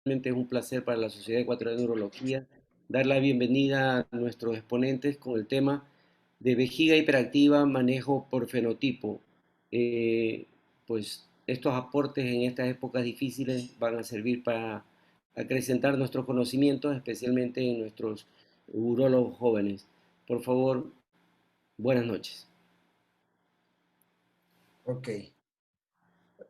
realmente es un placer para la Sociedad Ecuatoriana de Neurología dar la bienvenida a nuestros exponentes con el tema de vejiga hiperactiva, manejo por fenotipo. Eh, pues estos aportes en estas épocas difíciles van a servir para acrecentar nuestros conocimientos, especialmente en nuestros urólogos jóvenes. Por favor, buenas noches. Ok.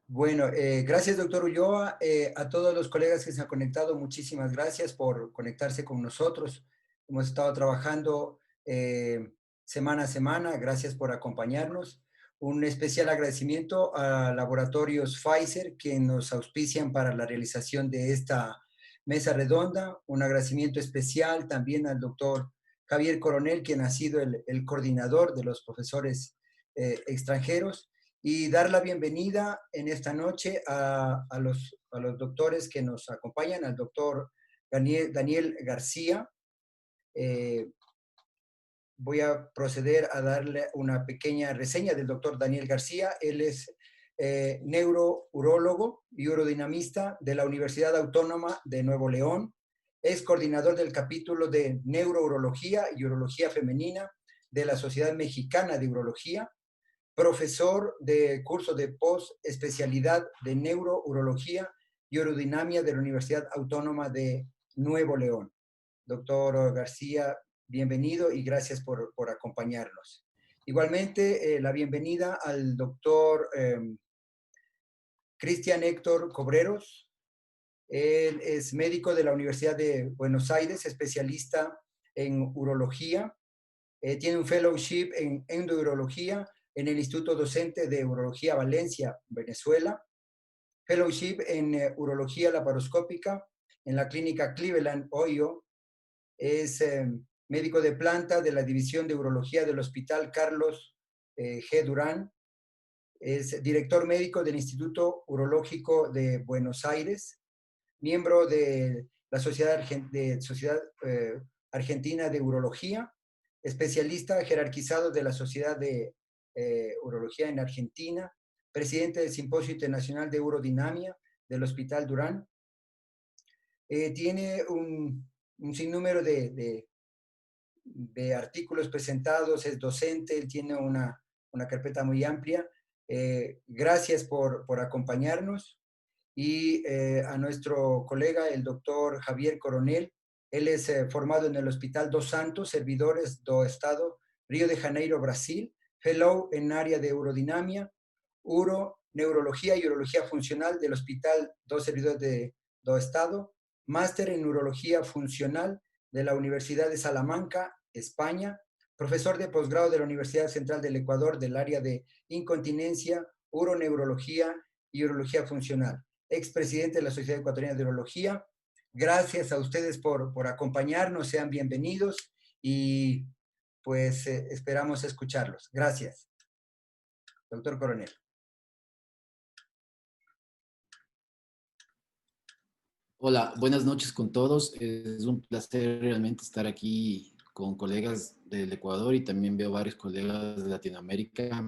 Bueno, gracias, doctor Ulloa. A todos los colegas que se han conectado, muchísimas gracias por conectarse con nosotros. Hemos estado trabajando semana a semana. Gracias por acompañarnos. Un especial agradecimiento a Laboratorios Pfizer, que nos auspician para la realización de esta mesa redonda. Un agradecimiento especial también al doctor Javier Coronel, quien ha sido el coordinador de los profesores extranjeros, y dar la bienvenida en esta noche a los doctores que nos acompañan, al doctor Daniel García. Voy a proceder a darle una pequeña reseña del doctor Daniel García. Él es neurourólogo y urodinamista de la Universidad Autónoma de Nuevo León. Es coordinador del capítulo de Neurourología y Urología Femenina de la Sociedad Mexicana de Urología, profesor de curso de post-especialidad de neurourología y urodinamia de la Universidad Autónoma de Nuevo León. Doctor García, bienvenido y gracias por acompañarnos. Igualmente, la bienvenida al doctor Cristian Héctor Cobreros. Él es médico de la Universidad de Buenos Aires, especialista en urología. Tiene un fellowship en endourología en el Instituto Docente de Urología Valencia, Venezuela. Fellowship en urología laparoscópica en la clínica Cleveland, Ohio. Es médico de planta de la División de Urología del Hospital Carlos G. Durán. Es director médico del Instituto Urológico de Buenos Aires, miembro de la Sociedad Argentina de Urología, especialista jerarquizado de la Sociedad de Urología en Argentina, presidente del Simposio Internacional de Urodinamia del Hospital Durán. Tiene un sinnúmero de artículos presentados, es docente, él tiene una carpeta muy amplia. Gracias por acompañarnos. Y a nuestro colega, el doctor Javier Coronel. Él es formado en el Hospital Dos Santos, Servidores do Estado, Río de Janeiro, Brasil, fellow en área de urodinamia, neurología y urología funcional del Hospital Dos Servidores do Estado, máster en urología funcional de la Universidad de Salamanca, España, profesor de posgrado de la Universidad Central del Ecuador del área de incontinencia, uroneurología y urología funcional, expresidente de la Sociedad Ecuatoriana de Urología. Gracias a ustedes por acompañarnos, sean bienvenidos y pues esperamos escucharlos. Gracias. Doctor Coronel. Hola, buenas noches con todos. Es un placer realmente estar aquí con colegas del Ecuador y también veo varios colegas de Latinoamérica.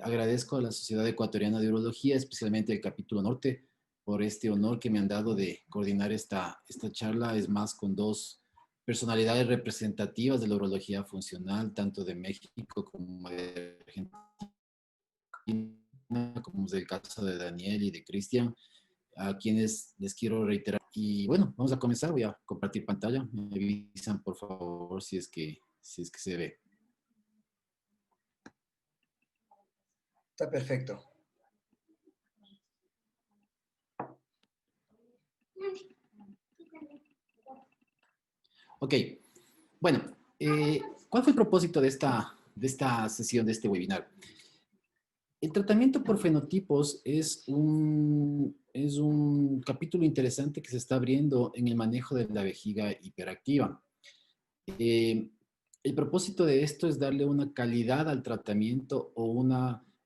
Agradezco a la Sociedad Ecuatoriana de Urología, especialmente el capítulo norte, por este honor que me han dado de coordinar esta charla. Es más, con dos personalidades representativas de la urología funcional, tanto de México como de Argentina, como es el caso de Daniel y de Cristian, a quienes les quiero reiterar. Y bueno, vamos a comenzar. Voy a compartir pantalla. Me avisan, por favor, si es que se ve. Está perfecto. Ok. Bueno, ¿cuál fue el propósito de esta sesión, de este webinar? El tratamiento por fenotipos es un capítulo interesante que se está abriendo en el manejo de la vejiga hiperactiva. El propósito de esto es darle una calidad al tratamiento o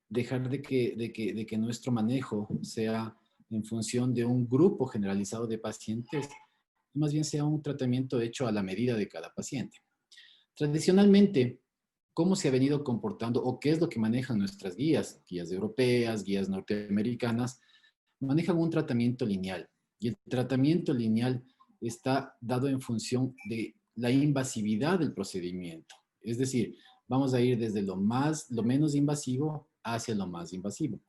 dejar de que nuestro manejo sea en función de un grupo generalizado de pacientes, y más bien sea un tratamiento hecho a la medida de cada paciente. Tradicionalmente, ¿cómo se ha venido comportando o qué es lo que manejan nuestras guías europeas, guías norteamericanas? Manejan un tratamiento lineal. Y el tratamiento lineal está dado en función de la invasividad del procedimiento. Es decir, vamos a ir desde lo menos invasivo hacia lo más invasivo.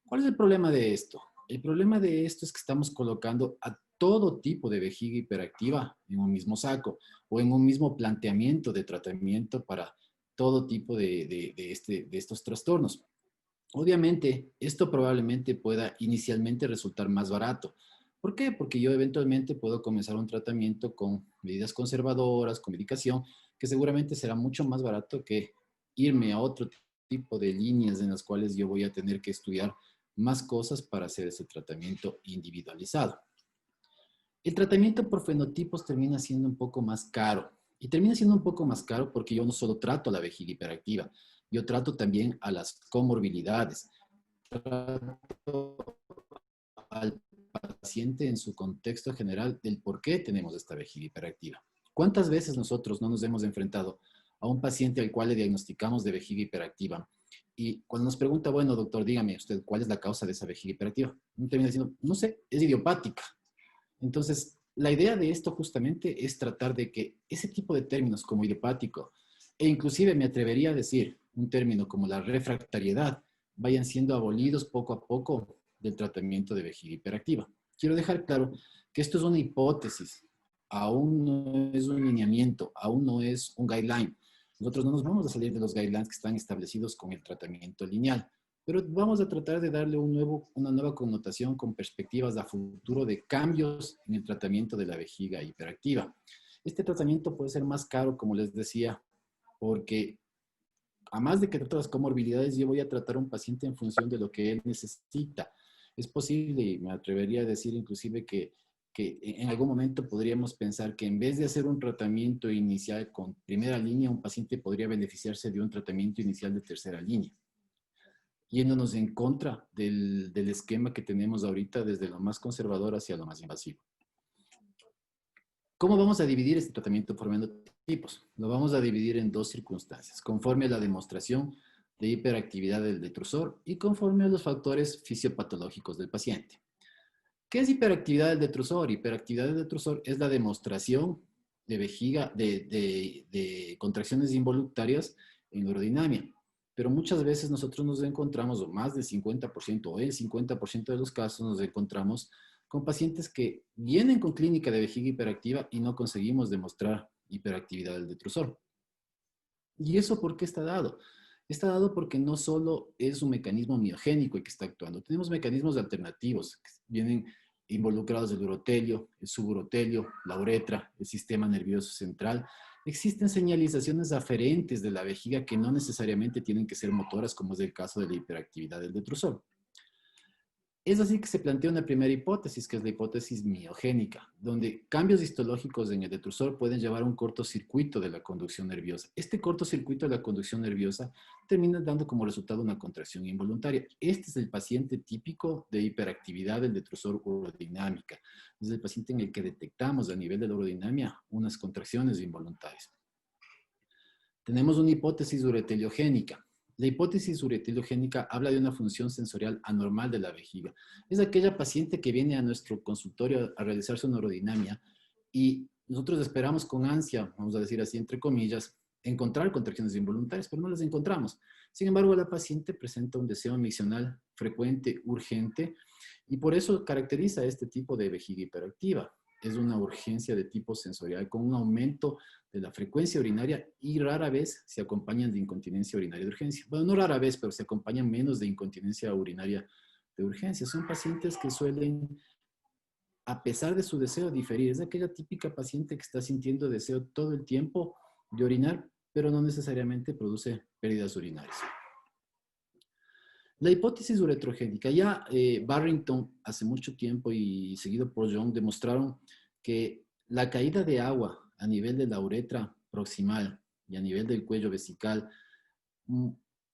¿Cuál es el problema de esto? El problema de esto es que estamos colocando a todo tipo de vejiga hiperactiva en un mismo saco o en un mismo planteamiento de tratamiento para todo tipo de estos trastornos. Obviamente, esto probablemente pueda inicialmente resultar más barato. ¿Por qué? Porque yo eventualmente puedo comenzar un tratamiento con medidas conservadoras, con medicación, que seguramente será mucho más barato que irme a otro tipo de líneas en las cuales yo voy a tener que estudiar más cosas para hacer ese tratamiento individualizado. El tratamiento por fenotipos termina siendo un poco más caro. Y termina siendo un poco más caro porque yo no solo trato a la vejiga hiperactiva, yo trato también a las comorbilidades. Trato al paciente en su contexto general del por qué tenemos esta vejiga hiperactiva. ¿Cuántas veces nosotros no nos hemos enfrentado a un paciente al cual le diagnosticamos de vejiga hiperactiva? Y cuando nos pregunta, bueno, doctor, dígame usted, ¿cuál es la causa de esa vejiga hiperactiva? Uno termina diciendo, no sé, es idiopática. Entonces, la idea de esto justamente es tratar de que ese tipo de términos como idiopático, e inclusive me atrevería a decir un término como la refractariedad, vayan siendo abolidos poco a poco del tratamiento de vejiga hiperactiva. Quiero dejar claro que esto es una hipótesis, aún no es un lineamiento, aún no es un guideline. Nosotros no nos vamos a salir de los guidelines que están establecidos con el tratamiento lineal, pero vamos a tratar de darle una nueva connotación con perspectivas a futuro de cambios en el tratamiento de la vejiga hiperactiva. Este tratamiento puede ser más caro, como les decía, porque además de que trato las comorbilidades, yo voy a tratar a un paciente en función de lo que él necesita. Es posible, y me atrevería a decir inclusive que en algún momento podríamos pensar que en vez de hacer un tratamiento inicial con primera línea, un paciente podría beneficiarse de un tratamiento inicial de tercera línea, yéndonos en contra del esquema que tenemos ahorita desde lo más conservador hacia lo más invasivo. ¿Cómo vamos a dividir este tratamiento por fenotipos? Lo vamos a dividir en dos circunstancias, conforme a la demostración de hiperactividad del detrusor y conforme a los factores fisiopatológicos del paciente. ¿Qué es hiperactividad del detrusor? Hiperactividad del detrusor es la demostración de vejiga, de contracciones involuntarias en la urodinamia. Pero muchas veces nosotros nos encontramos, o más del 50% o el 50% de los casos nos encontramos con pacientes que vienen con clínica de vejiga hiperactiva y no conseguimos demostrar hiperactividad del detrusor. ¿Y eso por qué está dado? Está dado porque no solo es un mecanismo miogénico el que está actuando, tenemos mecanismos alternativos que vienen involucrados el urotelio, el suburotelio, la uretra, el sistema nervioso central. Existen señalizaciones aferentes de la vejiga que no necesariamente tienen que ser motoras, como es el caso de la hiperactividad del detrusor. Es así que se plantea una primera hipótesis, que es la hipótesis miogénica, donde cambios histológicos en el detrusor pueden llevar a un cortocircuito de la conducción nerviosa. Este cortocircuito de la conducción nerviosa termina dando como resultado una contracción involuntaria. Este es el paciente típico de hiperactividad del detrusor urodinámica. Es el paciente en el que detectamos a nivel de la urodinamia unas contracciones involuntarias. Tenemos una hipótesis ureteliogénica. La hipótesis ureteliogénica habla de una función sensorial anormal de la vejiga. Es aquella paciente que viene a nuestro consultorio a realizar su neurodinamia y nosotros esperamos con ansia, vamos a decir así entre comillas, encontrar contracciones involuntarias, pero no las encontramos. Sin embargo, la paciente presenta un deseo miccional frecuente, urgente, y por eso caracteriza este tipo de vejiga hiperactiva. Es una urgencia de tipo sensorial con un aumento de la frecuencia urinaria y rara vez se acompañan de incontinencia urinaria de urgencia. Bueno, no rara vez, pero se acompañan menos de incontinencia urinaria de urgencia. Son pacientes que suelen, a pesar de su deseo, diferir. Es aquella típica paciente que está sintiendo deseo todo el tiempo de orinar, pero no necesariamente produce pérdidas urinarias. La hipótesis uretrogénica, ya Barrington hace mucho tiempo y seguido por Young demostraron que la caída de agua a nivel de la uretra proximal y a nivel del cuello vesical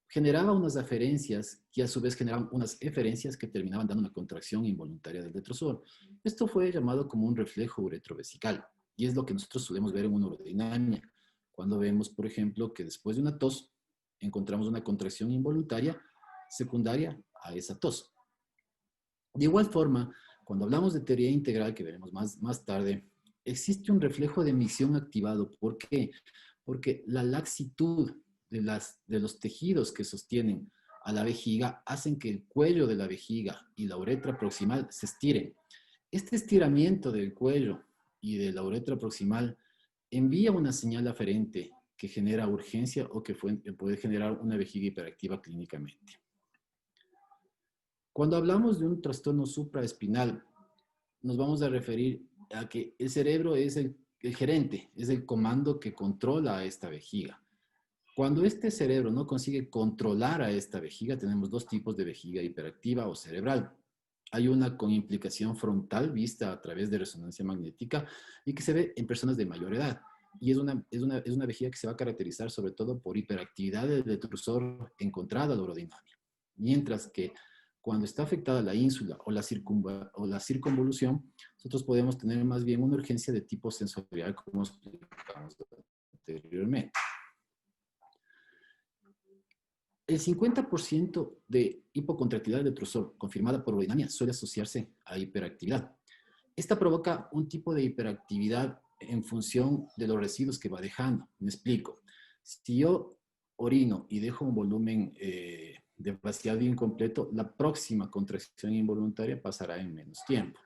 generaba unas aferencias que a su vez generaban unas eferencias que terminaban dando una contracción involuntaria del detrusor. Esto fue llamado como un reflejo uretrovesical y es lo que nosotros solemos ver en una urodinamia. Cuando vemos, por ejemplo, que después de una tos encontramos una contracción involuntaria secundaria a esa tos. De igual forma, Cuando hablamos de teoría integral, que veremos más tarde, existe un reflejo de emisión activado. ¿Por qué? Porque la laxitud de los tejidos que sostienen a la vejiga hacen que el cuello de la vejiga y la uretra proximal se estiren. Este estiramiento del cuello y de la uretra proximal envía una señal aferente que genera urgencia o que puede generar una vejiga hiperactiva clínicamente. Cuando hablamos de un trastorno supraespinal, nos vamos a referir a que el cerebro es el gerente, es el comando que controla a esta vejiga. Cuando este cerebro no consigue controlar a esta vejiga, tenemos dos tipos de vejiga hiperactiva o cerebral. Hay una con implicación frontal vista a través de resonancia magnética y que se ve en personas de mayor edad. Y es una vejiga que se va a caracterizar sobre todo por hiperactividad del detrusor encontrada a la urodinamia. Mientras que cuando está afectada la ínsula o la circunvolución, nosotros podemos tener más bien una urgencia de tipo sensorial, como explicamos anteriormente. El 50% de hipocontractilidad del detrusor confirmada por urodinamia suele asociarse a hiperactividad. Esta provoca un tipo de hiperactividad en función de los residuos que va dejando. Me explico. Si yo orino y dejo un volumen de vaciado incompleto, la próxima contracción involuntaria pasará en menos tiempo.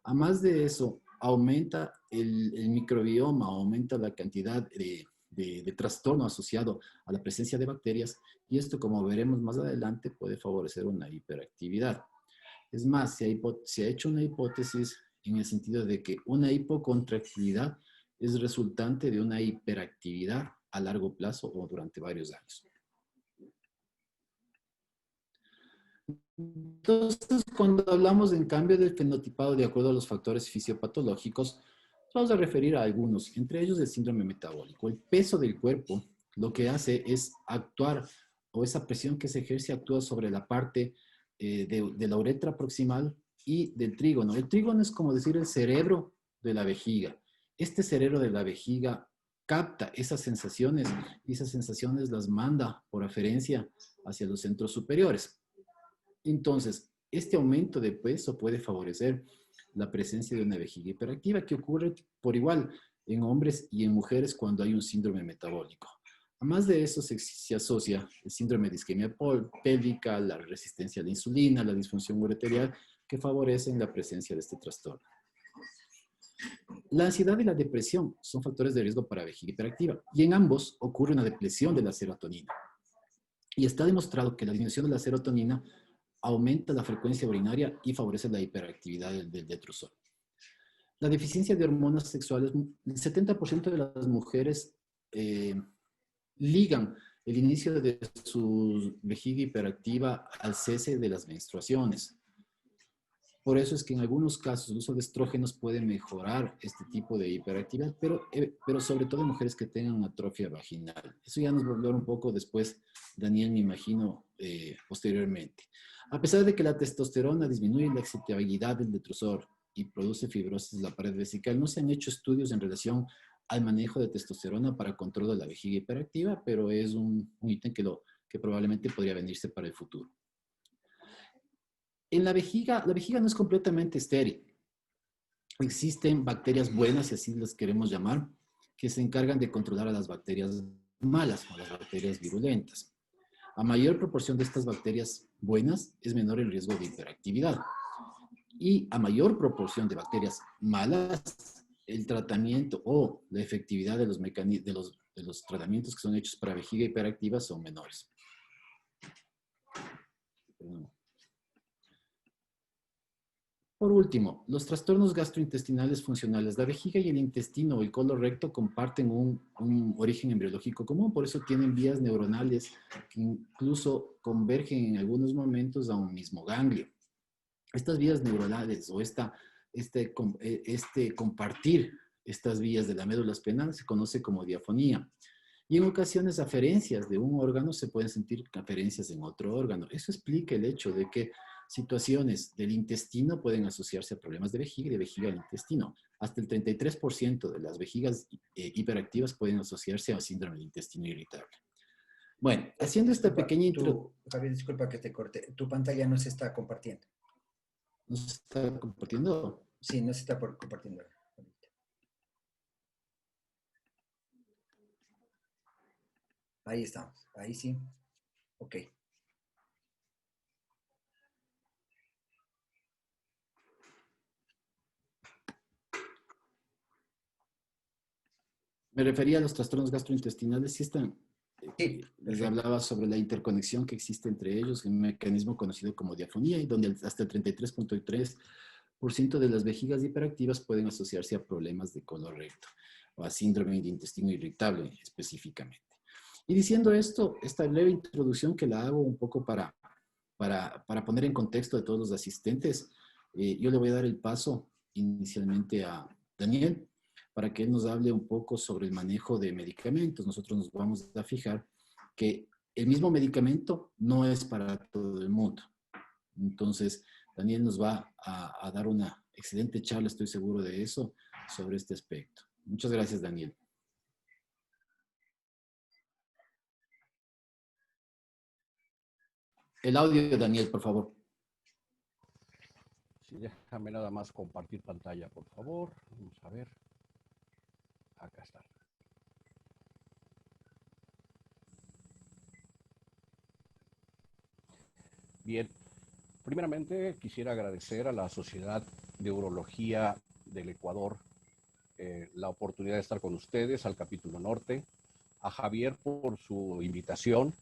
A más de eso, aumenta el microbioma, aumenta la cantidad de trastorno asociado a la presencia de bacterias y esto, como veremos más adelante, puede favorecer una hiperactividad. Es más, se ha hecho una hipótesis en el sentido de que una hipocontractilidad es resultante de una hiperactividad a largo plazo o durante varios años. Entonces, cuando hablamos en cambio del fenotipado de acuerdo a los factores fisiopatológicos, vamos a referir a algunos, entre ellos el síndrome metabólico. El peso del cuerpo lo que hace es actuar, o esa presión que se ejerce actúa sobre la parte de la uretra proximal y del trígono. El trígono es como decir el cerebro de la vejiga. Este cerebro de la vejiga capta esas sensaciones y esas sensaciones las manda por aferencia hacia los centros superiores. Entonces, este aumento de peso puede favorecer la presencia de una vejiga hiperactiva que ocurre por igual en hombres y en mujeres cuando hay un síndrome metabólico. Además de eso, se asocia el síndrome de isquemia pélvica, la resistencia a la insulina, la disfunción ureterial, que favorecen la presencia de este trastorno. La ansiedad y la depresión son factores de riesgo para vejiga hiperactiva y en ambos ocurre una depresión de la serotonina. Y está demostrado que la disminución de la serotonina aumenta la frecuencia urinaria y favorece la hiperactividad del detrusor. La deficiencia de hormonas sexuales, el 70% de las mujeres ligan el inicio de su vejiga hiperactiva al cese de las menstruaciones. Por eso es que en algunos casos el uso de estrógenos puede mejorar este tipo de hiperactividad, pero sobre todo en mujeres que tengan atrofia vaginal. Eso ya nos va a hablar un poco después Daniel, me imagino, posteriormente. A pesar de que la testosterona disminuye la excitabilidad del detrusor y produce fibrosis de la pared vesical, no se han hecho estudios en relación al manejo de testosterona para control de la vejiga hiperactiva, pero es un ítem que probablemente podría venirse para el futuro. En la vejiga no es completamente estéril. Existen bacterias buenas, si así las queremos llamar, que se encargan de controlar a las bacterias malas o las bacterias virulentas. A mayor proporción de estas bacterias buenas, es menor el riesgo de hiperactividad. Y a mayor proporción de bacterias malas, el tratamiento o la efectividad de los tratamientos que son hechos para vejiga hiperactiva son menores. Por último, los trastornos gastrointestinales funcionales. La vejiga y el intestino o el colon recto comparten un origen embriológico común, por eso tienen vías neuronales que incluso convergen en algunos momentos a un mismo ganglio. Estas vías neuronales o este compartir estas vías de la médula espinal se conoce como diafonía. Y en ocasiones aferencias de un órgano se pueden sentir aferencias en otro órgano. Eso explica el hecho de que situaciones del intestino pueden asociarse a problemas de vejiga y de vejiga al intestino. Hasta el 33% de las vejigas hiperactivas pueden asociarse a síndrome del intestino irritable. Bueno, haciendo esta pequeña introducción. Javier, disculpa que te corte. Tu pantalla no se está compartiendo. ¿No se está compartiendo? Sí, no se está compartiendo. Ahí estamos, ahí sí. Ok. Me refería a los trastornos gastrointestinales, sí están. Sí, Les perfecto. hablaba sobre la interconexión que existe entre ellos, un mecanismo conocido como diafonía, y donde hasta el 33,3% de las vejigas hiperactivas pueden asociarse a problemas de colon recto o a síndrome de intestino irritable específicamente. Y diciendo esto, esta breve introducción que la hago un poco para poner en contexto de todos los asistentes, yo le voy a dar el paso inicialmente a Daniel para que él nos hable un poco sobre el manejo de medicamentos. Nosotros nos vamos a fijar que el mismo medicamento no es para todo el mundo. Entonces, Daniel nos va a dar una excelente charla, estoy seguro de eso, sobre este aspecto. Muchas gracias, Daniel. El audio de Daniel, por favor. Sí, déjame nada más compartir pantalla, por favor. Vamos a ver. Acá está. Bien. Primeramente, quisiera agradecer a la Sociedad de Urología del Ecuador la oportunidad de estar con ustedes, al capítulo norte, a Javier por su invitación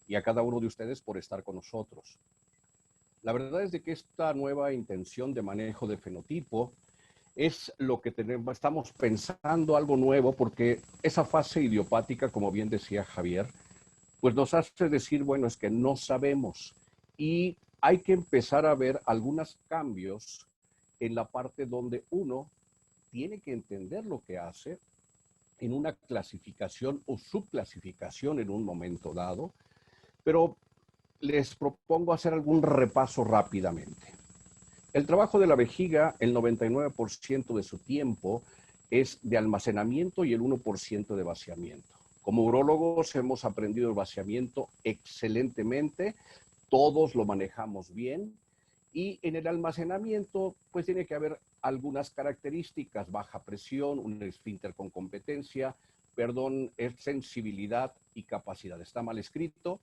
y a cada uno de ustedes por estar con nosotros. La verdad es de que esta nueva intención de manejo de fenotipo es lo que estamos pensando algo nuevo, porque esa fase idiopática, como bien decía Javier, pues nos hace decir, bueno, es que no sabemos y hay que empezar a ver algunos cambios en la parte donde uno tiene que entender lo que hace en una clasificación o subclasificación en un momento dado, pero les propongo hacer algún repaso rápidamente. El trabajo de la vejiga, el 99% de su tiempo es de almacenamiento y el 1% de vaciamiento. Como urólogos hemos aprendido el vaciamiento excelentemente, todos lo manejamos bien, y en el almacenamiento pues tiene que haber algunas características: baja presión, un esfínter con competencia, sensibilidad y capacidad. Está mal escrito.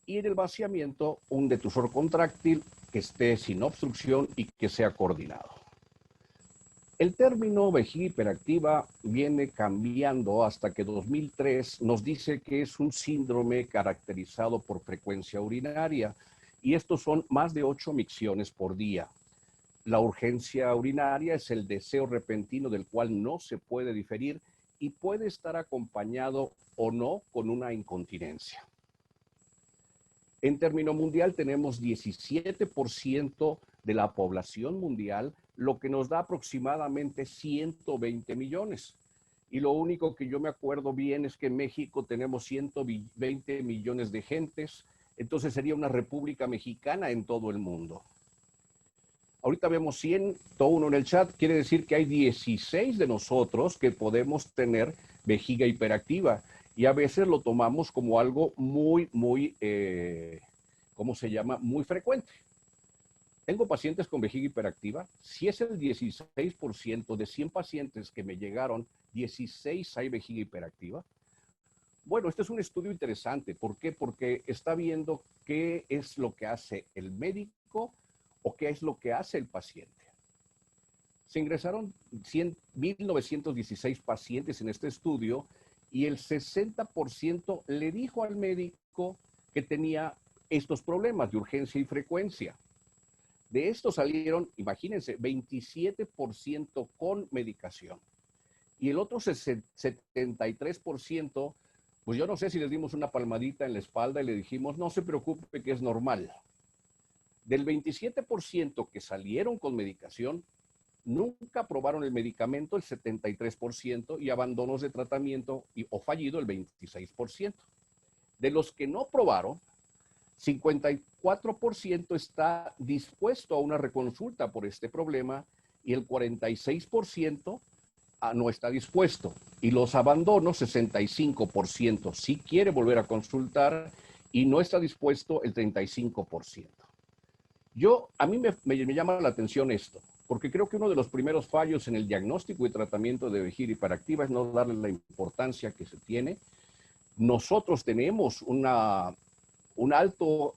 Y en el vaciamiento, un detusor contráctil que esté sin obstrucción y que sea coordinado. El término vejiga hiperactiva viene cambiando hasta que 2003 nos dice que es un síndrome caracterizado por frecuencia urinaria, y estos son más de 8 micciones por día. La urgencia urinaria es el deseo repentino del cual no se puede diferir y puede estar acompañado o no con una incontinencia. En término mundial tenemos 17% de la población mundial, lo que nos da aproximadamente 120 millones. Y lo único que yo me acuerdo bien es que en México tenemos 120 millones de gentes, entonces sería una república mexicana en todo el mundo. Ahorita vemos 101 en el chat, quiere decir que hay 16 de nosotros que podemos tener vejiga hiperactiva. Y a veces lo tomamos como algo muy, ¿cómo se llama? Muy frecuente. Tengo pacientes con vejiga hiperactiva. Si es el 16% de 100 pacientes que me llegaron, 16 hay vejiga hiperactiva. Bueno, este es un estudio interesante. ¿Por qué? Porque está viendo qué es lo que hace el médico o qué es lo que hace el paciente. Se ingresaron 1.916 pacientes en este estudio y el 60% le dijo al médico que tenía estos problemas de urgencia y frecuencia. De estos salieron, imagínense, 27% con medicación. Y el otro 73%, pues yo no sé si les dimos una palmadita en la espalda y le dijimos, no se preocupe que es normal. Del 27% que salieron con medicación, nunca probaron el medicamento el 73% y abandonos de tratamiento o fallido el 26%. De los que no probaron, 54% está dispuesto a una reconsulta por este problema y el 46% no está dispuesto. Y los abandonos, 65%, sí quiere volver a consultar y no está dispuesto el 35%. A mí me llama la atención esto, porque creo que uno de los primeros fallos en el diagnóstico y tratamiento de vejiga hiperactiva es no darle la importancia que se tiene. Nosotros tenemos un alto,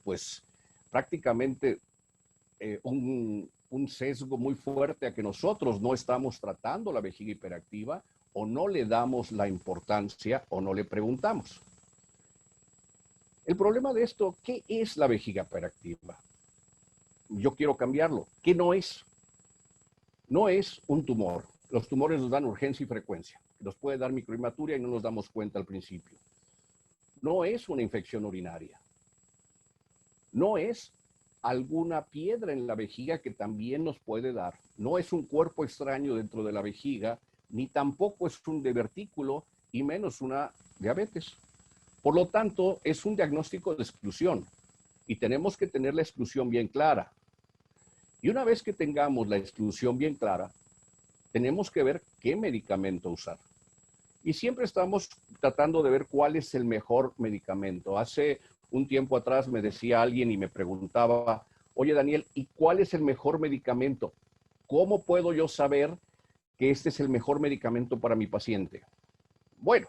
pues prácticamente un sesgo muy fuerte a que nosotros no estamos tratando la vejiga hiperactiva o no le damos la importancia o no le preguntamos. El problema de esto, ¿qué es la vejiga hiperactiva? Yo quiero cambiarlo. ¿Qué no es? No es un tumor. Los tumores nos dan urgencia y frecuencia. Nos puede dar microhematuria y no nos damos cuenta al principio. No es una infección urinaria. No es alguna piedra en la vejiga que también nos puede dar. No es un cuerpo extraño dentro de la vejiga, ni tampoco es un divertículo y menos una diabetes. Por lo tanto, es un diagnóstico de exclusión y tenemos que tener la exclusión bien clara. Y una vez que tengamos la exclusión bien clara, tenemos que ver qué medicamento usar. Y siempre estamos tratando de ver cuál es el mejor medicamento. Hace un tiempo atrás me decía alguien y me preguntaba, oye Daniel, ¿y cuál es el mejor medicamento? ¿Cómo puedo yo saber que este es el mejor medicamento para mi paciente? Bueno,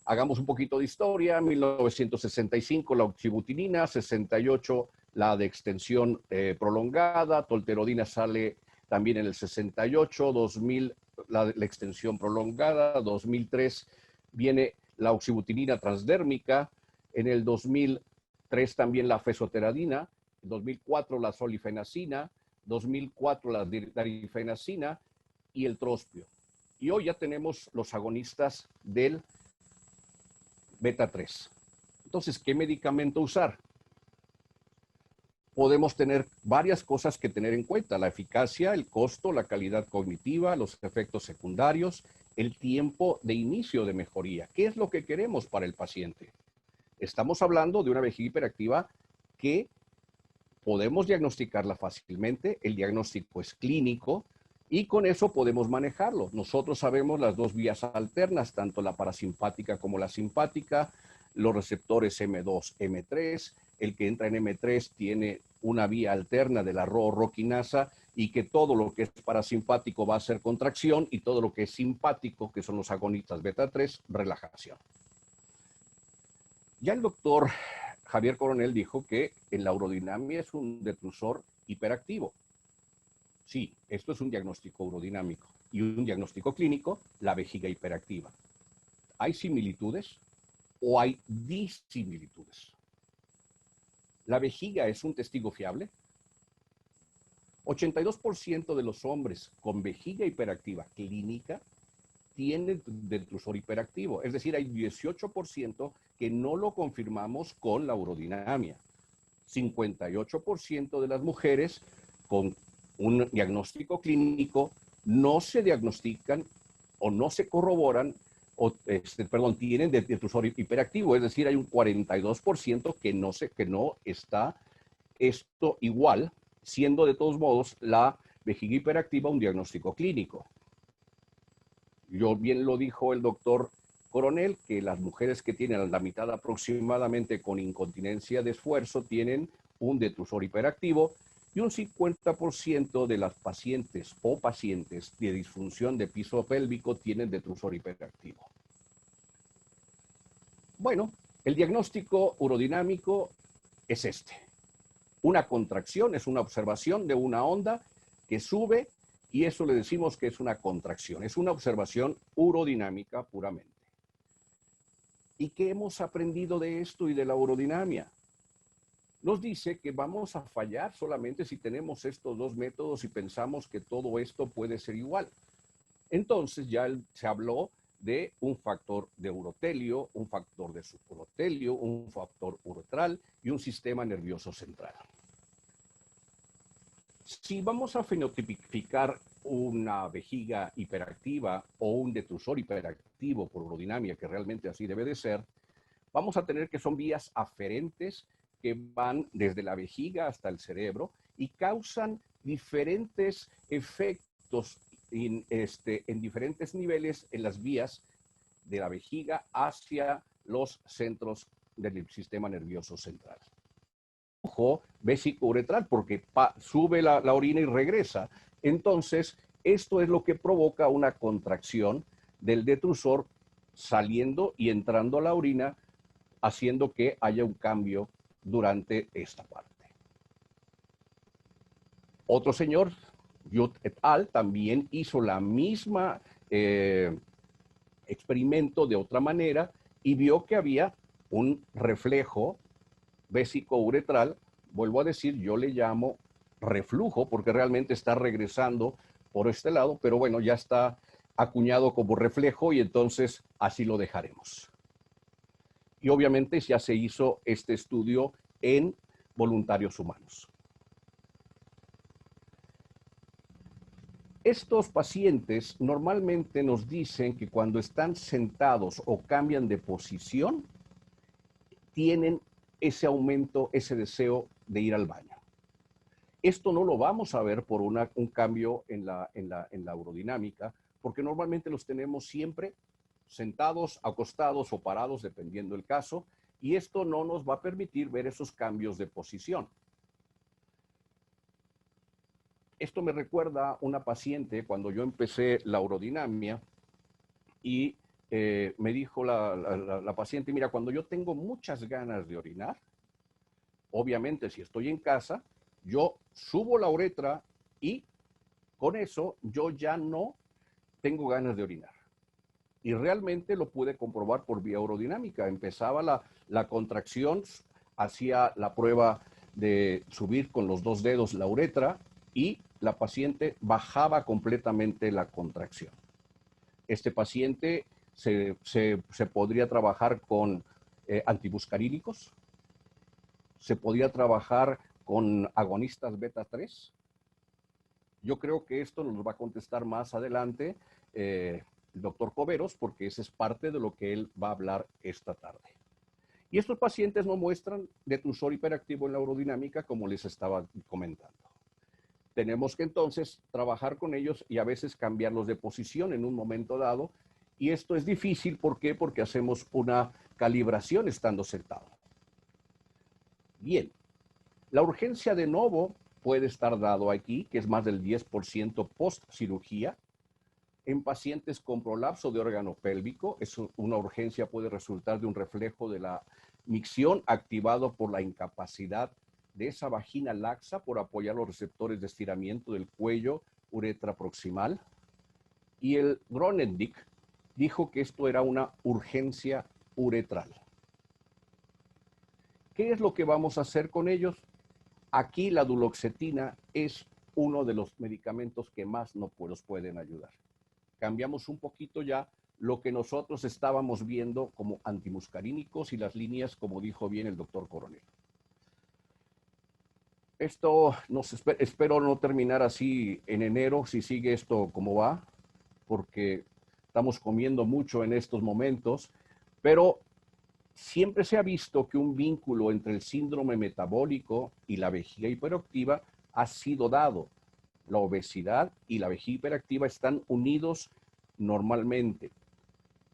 hagamos un poquito de historia. 1965 la oxibutinina, 68 la de extensión prolongada, tolterodina sale también en el 68, 2000 la extensión prolongada, 2003 viene la oxibutinina transdérmica, en el 2003 también la fesoteradina, 2004 la solifenacina, 2004 la darifenacina y el trospio. Y hoy ya tenemos los agonistas del beta 3. Entonces, ¿qué medicamento usar? Podemos tener varias cosas que tener en cuenta: la eficacia, el costo, la calidad cognitiva, los efectos secundarios, el tiempo de inicio de mejoría. ¿Qué es lo que queremos para el paciente? Estamos hablando de una vejiga hiperactiva que podemos diagnosticarla fácilmente. El diagnóstico es clínico y con eso podemos manejarlo. Nosotros sabemos las dos vías alternas, tanto la parasimpática como la simpática, los receptores M2, M3. El que entra en M3 tiene una vía alterna de la ROO-roquinasa y que todo lo que es parasimpático va a ser contracción y todo lo que es simpático, que son los agonistas beta 3, relajación. Ya el doctor Javier Coronel dijo que la urodinamia es un detrusor hiperactivo. Sí, esto es un diagnóstico urodinámico y un diagnóstico clínico, la vejiga hiperactiva. ¿Hay similitudes o hay disimilitudes? ¿La vejiga es un testigo fiable? 82% de los hombres con vejiga hiperactiva clínica tienen detrusor hiperactivo. Es decir, hay 18% que no lo confirmamos con la urodinamia. 58% de las mujeres con un diagnóstico clínico no se diagnostican o no se corroboran, tienen detrusor hiperactivo. Es decir, hay un 42% que no está esto igual, siendo de todos modos la vejiga hiperactiva un diagnóstico clínico. Bien lo dijo el doctor Coronel, que las mujeres que tienen la mitad aproximadamente con incontinencia de esfuerzo tienen un detrusor hiperactivo y un 50% de las pacientes o pacientes de disfunción de piso pélvico tienen detrusor hiperactivo. Bueno, el diagnóstico urodinámico es este. Una contracción es una observación de una onda que sube y eso le decimos que es una contracción. Es una observación urodinámica puramente. ¿Y qué hemos aprendido de esto y de la urodinamia? Nos dice que vamos a fallar solamente si tenemos estos dos métodos y pensamos que todo esto puede ser igual. Entonces ya se habló de un factor de urotelio, un factor de suburotelio, un factor uretral y un sistema nervioso central. Si vamos a fenotipificar una vejiga hiperactiva o un detrusor hiperactivo por urodinamia, que realmente así debe de ser, vamos a tener que son vías aferentes que van desde la vejiga hasta el cerebro y causan diferentes efectos en diferentes niveles en las vías de la vejiga hacia los centros del sistema nervioso central. reflujo vesicouretral, porque sube la orina y regresa. Entonces, esto es lo que provoca una contracción del detrusor saliendo y entrando a la orina, haciendo que haya un cambio durante esta parte. Otro señor, Yut et al., también hizo la misma experimento de otra manera y vio que había un reflejo vesicouretral. Vuelvo a decir, yo le llamo reflujo porque realmente está regresando por este lado, pero bueno, ya está acuñado como reflejo y entonces así lo dejaremos. Y obviamente ya se hizo este estudio en voluntarios humanos. Estos pacientes normalmente nos dicen que cuando están sentados o cambian de posición, tienen ese aumento, ese deseo de ir al baño. Esto no lo vamos a ver por un cambio en la urodinámica, porque normalmente los tenemos siempre sentados, acostados o parados, dependiendo del caso, y esto no nos va a permitir ver esos cambios de posición. Esto me recuerda a una paciente cuando yo empecé la urodinamia y me dijo la paciente, mira, cuando yo tengo muchas ganas de orinar, obviamente si estoy en casa, yo subo la uretra y con eso yo ya no tengo ganas de orinar. Y realmente lo pude comprobar por vía urodinámica. Empezaba la contracción, hacía la prueba de subir con los 2 dedos la uretra y la paciente bajaba completamente la contracción. Este paciente se podría trabajar con antimuscarínicos, se podría trabajar con agonistas beta 3. Yo creo que esto nos va a contestar más adelante el doctor Coveros, porque esa es parte de lo que él va a hablar esta tarde. Y estos pacientes no muestran detrusor hiperactivo en la urodinámica, como les estaba comentando. Tenemos que entonces trabajar con ellos y a veces cambiarlos de posición en un momento dado. Y esto es difícil, ¿por qué? Porque hacemos una calibración estando sentado. Bien, la urgencia de novo puede estar dado aquí, que es más del 10% post cirugía. En pacientes con prolapso de órgano pélvico, una urgencia puede resultar de un reflejo de la micción activado por la incapacidad de esa vagina laxa por apoyar los receptores de estiramiento del cuello, uretra proximal. Y el Grothendieck dijo que esto era una urgencia uretral. ¿Qué es lo que vamos a hacer con ellos? Aquí la duloxetina es uno de los medicamentos que más nos pueden ayudar. Cambiamos un poquito ya lo que nosotros estábamos viendo como antimuscarínicos y las líneas, como dijo bien el doctor Coronel. Esto espero no terminar así en enero, si sigue esto como va, porque estamos comiendo mucho en estos momentos, pero siempre se ha visto que un vínculo entre el síndrome metabólico y la vejiga hiperactiva ha sido dado. La obesidad y la vejiga hiperactiva están unidos normalmente.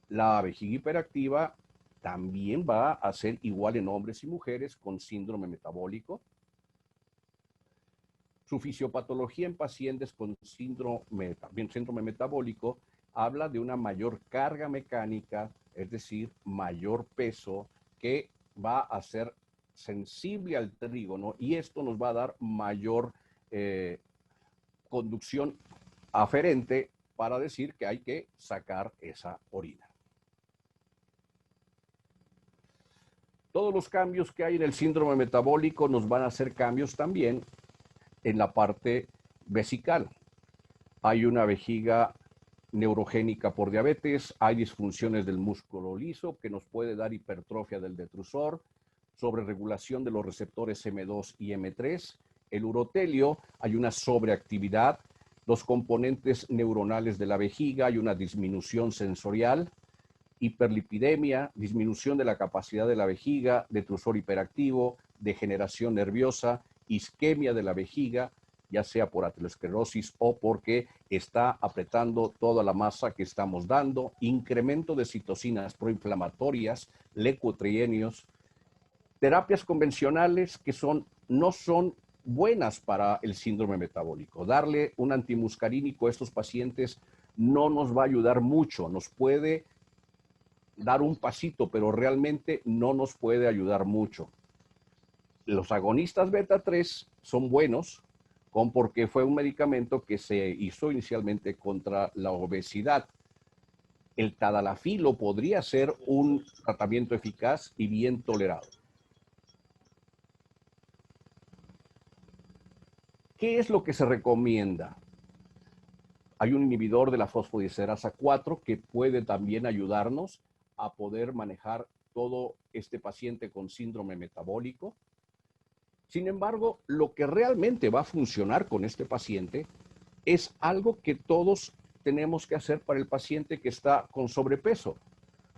La vejiga hiperactiva también va a ser igual en hombres y mujeres con síndrome metabólico. Su fisiopatología en pacientes con síndrome metabólico habla de una mayor carga mecánica, es decir, mayor peso, que va a ser sensible al trígono y esto nos va a dar mayor conducción aferente para decir que hay que sacar esa orina. Todos los cambios que hay en el síndrome metabólico nos van a hacer cambios también en la parte vesical. Hay una vejiga neurogénica por diabetes, hay disfunciones del músculo liso que nos puede dar hipertrofia del detrusor, sobreregulación de los receptores M2 y M3, el urotelio, hay una sobreactividad, los componentes neuronales de la vejiga, hay una disminución sensorial, hiperlipidemia, disminución de la capacidad de la vejiga, detrusor hiperactivo, degeneración nerviosa, isquemia de la vejiga, ya sea por aterosclerosis o porque está apretando toda la masa que estamos dando, incremento de citocinas proinflamatorias, leucotrienios, terapias convencionales que son no son buenas para el síndrome metabólico. Darle un antimuscarínico a estos pacientes no nos va a ayudar mucho, nos puede dar un pasito, pero realmente no nos puede ayudar mucho. Los agonistas beta 3 son buenos porque fue un medicamento que se hizo inicialmente contra la obesidad. El tadalafilo podría ser un tratamiento eficaz y bien tolerado. ¿Qué es lo que se recomienda? Hay un inhibidor de la fosfodiesterasa 4 que puede también ayudarnos a poder manejar todo este paciente con síndrome metabólico. Sin embargo, lo que realmente va a funcionar con este paciente es algo que todos tenemos que hacer para el paciente que está con sobrepeso.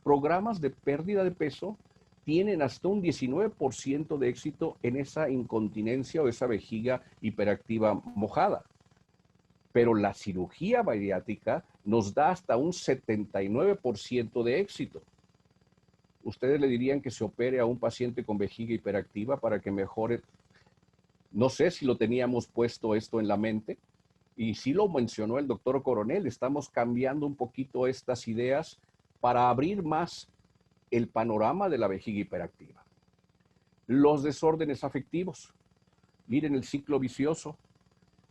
Programas de pérdida de peso tienen hasta un 19% de éxito en esa incontinencia o esa vejiga hiperactiva mojada. Pero la cirugía bariátrica nos da hasta un 79% de éxito. Ustedes le dirían que se opere a un paciente con vejiga hiperactiva para que mejore. No sé si lo teníamos puesto esto en la mente, y sí lo mencionó el doctor Coronel. Estamos cambiando un poquito estas ideas para abrir más el panorama de la vejiga hiperactiva. Los desórdenes afectivos. Miren el ciclo vicioso.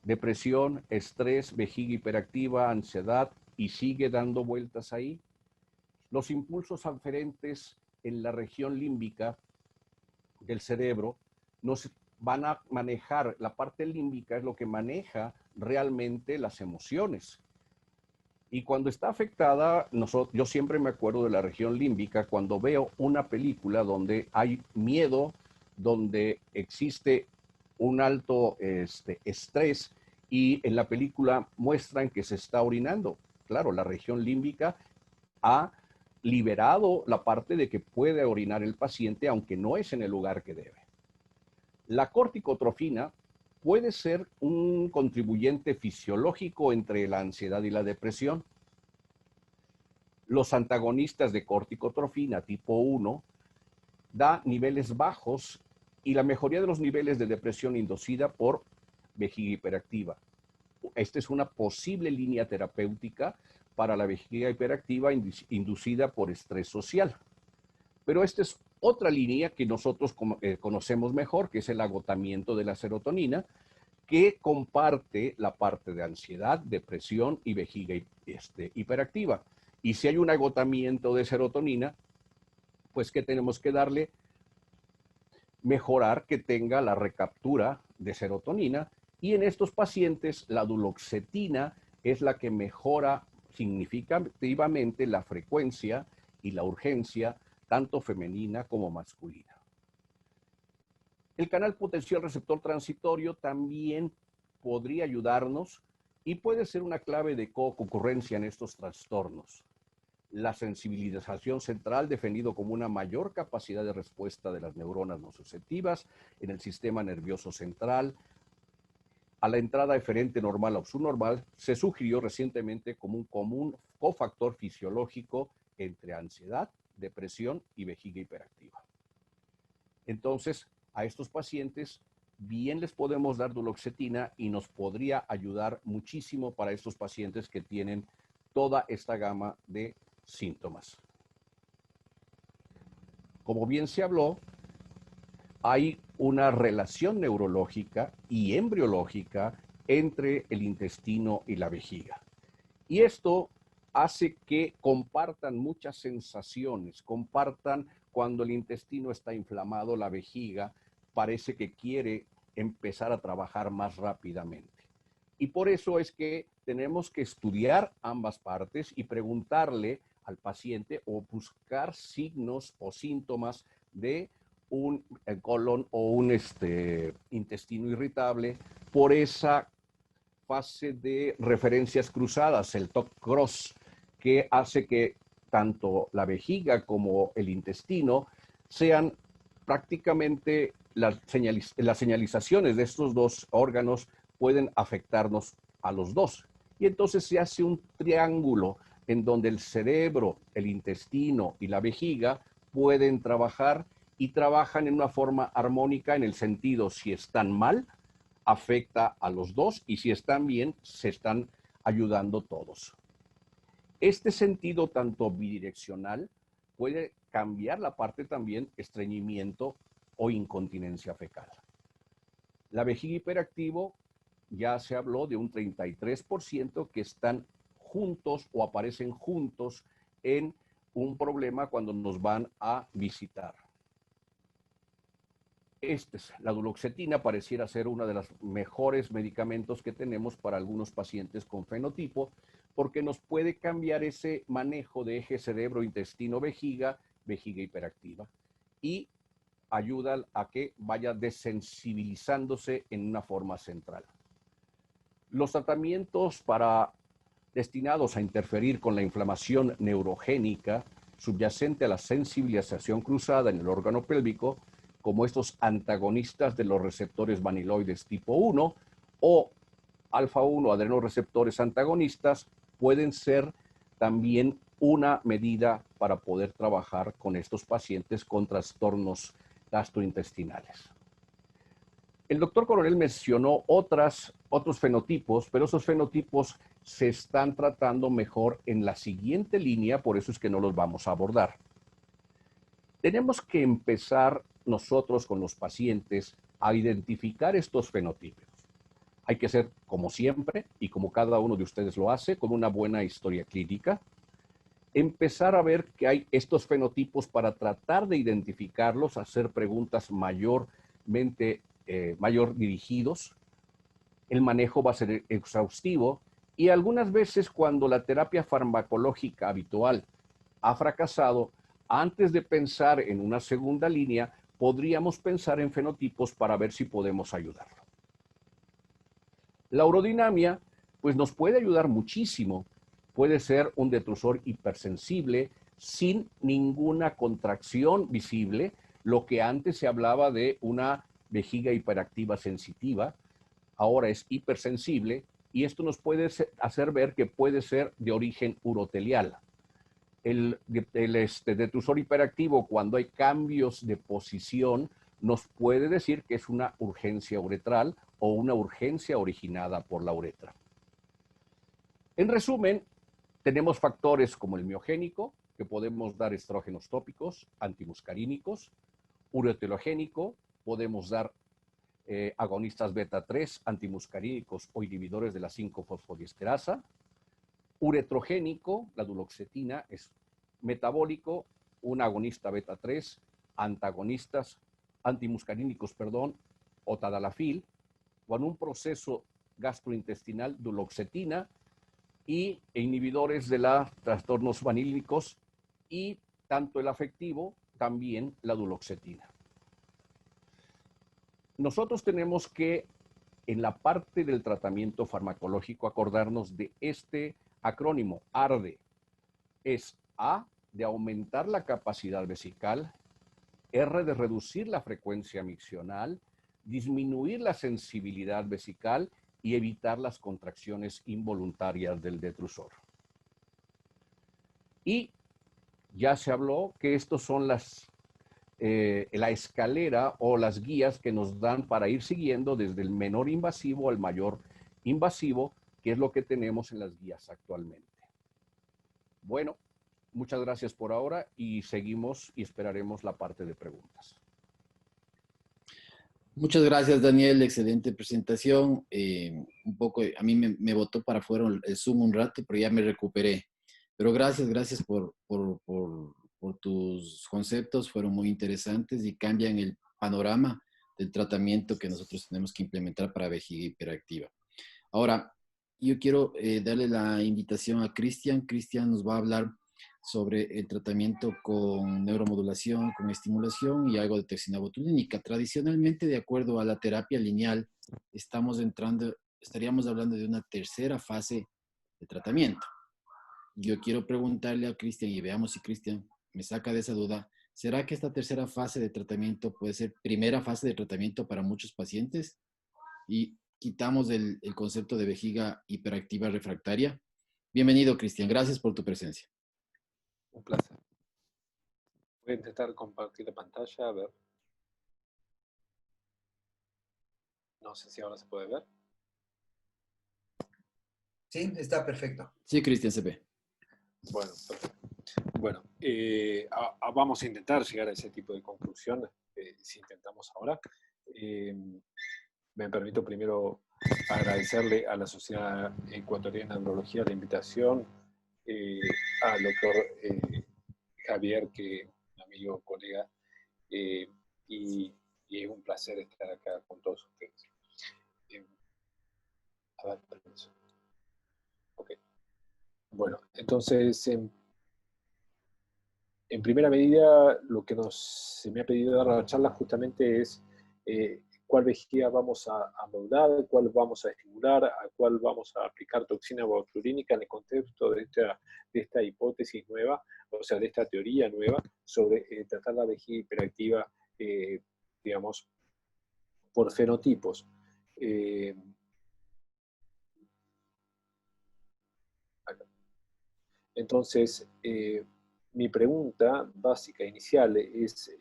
Depresión, estrés, vejiga hiperactiva, ansiedad, y sigue dando vueltas ahí. Los impulsos aferentes en la región límbica del cerebro nos van a manejar. La parte límbica es lo que maneja realmente las emociones. Y cuando está afectada, yo siempre me acuerdo de la región límbica cuando veo una película donde hay miedo, donde existe un alto estrés, y en la película muestran que se está orinando. Claro, la región límbica ha liberado la parte de que puede orinar el paciente, aunque no es en el lugar que debe. La corticotrofina puede ser un contribuyente fisiológico entre la ansiedad y la depresión. Los antagonistas de corticotrofina tipo 1 da niveles bajos y la mejoría de los niveles de depresión inducida por vejiga hiperactiva. Esta es una posible línea terapéutica para la vejiga hiperactiva inducida por estrés social. Pero esta es otra línea que nosotros conocemos mejor, que es el agotamiento de la serotonina, que comparte la parte de ansiedad, depresión y vejiga hiperactiva. Y si hay un agotamiento de serotonina, pues ¿qué tenemos que darle? Mejorar que tenga la recaptura de serotonina, y en estos pacientes la duloxetina es la que mejora significativamente la frecuencia y la urgencia, tanto femenina como masculina. El canal potencial receptor transitorio también podría ayudarnos y puede ser una clave de co-concurrencia en estos trastornos. La sensibilización central, definido como una mayor capacidad de respuesta de las neuronas nociceptivas en el sistema nervioso central, a la entrada eferente normal o subnormal, se sugirió recientemente como un común cofactor fisiológico entre ansiedad, depresión y vejiga hiperactiva. Entonces, a estos pacientes bien les podemos dar duloxetina y nos podría ayudar muchísimo para estos pacientes que tienen toda esta gama de síntomas. Como bien se habló, hay una relación neurológica y embriológica entre el intestino y la vejiga. Y esto hace que compartan muchas sensaciones, compartan cuando el intestino está inflamado, la vejiga parece que quiere empezar a trabajar más rápidamente. Y por eso es que tenemos que estudiar ambas partes y preguntarle al paciente o buscar signos o síntomas de un colon o un intestino irritable por esa fase de referencias cruzadas, el TOC-CROSS, que hace que tanto la vejiga como el intestino sean prácticamente las señalizaciones de estos dos órganos pueden afectarnos a los dos. Y entonces se hace un triángulo en donde el cerebro, el intestino y la vejiga pueden trabajar y trabajan en una forma armónica en el sentido, si están mal, afecta a los dos, y si están bien, se están ayudando todos. Este sentido tanto bidireccional puede cambiar la parte también estreñimiento o incontinencia fecal. La vejiga hiperactivo, ya se habló de un 33% que están juntos o aparecen juntos en un problema cuando nos van a visitar. La duloxetina pareciera ser uno de los mejores medicamentos que tenemos para algunos pacientes con fenotipo, porque nos puede cambiar ese manejo de eje cerebro-intestino-vejiga, vejiga hiperactiva, y ayuda a que vaya desensibilizándose en una forma central. Los tratamientos destinados a interferir con la inflamación neurogénica subyacente a la sensibilización cruzada en el órgano pélvico, como estos antagonistas de los receptores vaniloides tipo 1 o alfa-1 adrenoreceptores antagonistas, pueden ser también una medida para poder trabajar con estos pacientes con trastornos gastrointestinales. El doctor Coronel mencionó otros fenotipos, pero esos fenotipos se están tratando mejor en la siguiente línea, por eso es que no los vamos a abordar. Tenemos que empezar nosotros con los pacientes a identificar estos fenotipos. Hay que ser, como siempre, y como cada uno de ustedes lo hace, con una buena historia clínica, empezar a ver que hay estos fenotipos para tratar de identificarlos, hacer preguntas mayor dirigidos. El manejo va a ser exhaustivo y algunas veces cuando la terapia farmacológica habitual ha fracasado, antes de pensar en una segunda línea, podríamos pensar en fenotipos para ver si podemos ayudarlo. La urodinamia, pues nos puede ayudar muchísimo. Puede ser un detrusor hipersensible sin ninguna contracción visible, lo que antes se hablaba de una vejiga hiperactiva sensitiva, ahora es hipersensible, y esto nos puede hacer ver que puede ser de origen urotelial. El detrusor hiperactivo, cuando hay cambios de posición, nos puede decir que es una urgencia uretral o una urgencia originada por la uretra. En resumen, tenemos factores como el miogénico, que podemos dar estrógenos tópicos, antimuscarínicos, uretelogénico, podemos dar agonistas beta-3, antimuscarínicos o inhibidores de la 5-fosfodiesterasa. Uretrogénico, la duloxetina, es metabólico, un agonista beta-3, antimuscarínicos, o tadalafil, con un proceso gastrointestinal, duloxetina, y inhibidores de los trastornos vanílicos, y tanto el afectivo, también la duloxetina. Nosotros tenemos que, en la parte del tratamiento farmacológico, acordarnos de este acrónimo, ARDE. Es A, de aumentar la capacidad vesical, R, de reducir la frecuencia miccional, disminuir la sensibilidad vesical y evitar las contracciones involuntarias del detrusor. Y ya se habló que estos son la escalera o las guías que nos dan para ir siguiendo desde el menor invasivo al mayor invasivo, que es lo que tenemos en las guías actualmente. Bueno, muchas gracias por ahora y seguimos y esperaremos la parte de preguntas. Muchas gracias, Daniel. Excelente presentación. Un poco, a mí me botó para afuera el Zoom un rato, pero ya me recuperé. Pero gracias por tus conceptos. Fueron muy interesantes y cambian el panorama del tratamiento que nosotros tenemos que implementar para vejiga hiperactiva. Ahora, yo quiero darle la invitación a Cristian. Cristian nos va a hablar sobre el tratamiento con neuromodulación, con estimulación y algo de toxina botulínica. Tradicionalmente, de acuerdo a la terapia lineal, estaríamos hablando de una tercera fase de tratamiento. Yo quiero preguntarle a Cristian y veamos si Cristian me saca de esa duda. ¿Será que esta tercera fase de tratamiento puede ser primera fase de tratamiento para muchos pacientes? Y quitamos el concepto de vejiga hiperactiva refractaria. Bienvenido, Cristian. Gracias por tu presencia. Un placer. Voy a intentar compartir la pantalla, a ver. No sé si ahora se puede ver. Sí, está perfecto. Sí, Cristian, se ve. Bueno, perfecto. Bueno, vamos a intentar llegar a ese tipo de conclusión, si intentamos ahora. Me permito primero agradecerle a la Sociedad Ecuatoriana de Neurología la invitación, al doctor Javier, que mi amigo, colega, y es un placer estar acá con todos ustedes. A ver, permiso. Ok. Bueno, entonces, en primera medida, lo que se me ha pedido dar la charla justamente es cuál vejiga vamos a modular, cuál vamos a estimular, a cuál vamos a aplicar toxina botulínica en el contexto de esta hipótesis nueva, o sea, de esta teoría nueva sobre tratar la vejiga hiperactiva, digamos, por fenotipos. Entonces, mi pregunta básica inicial es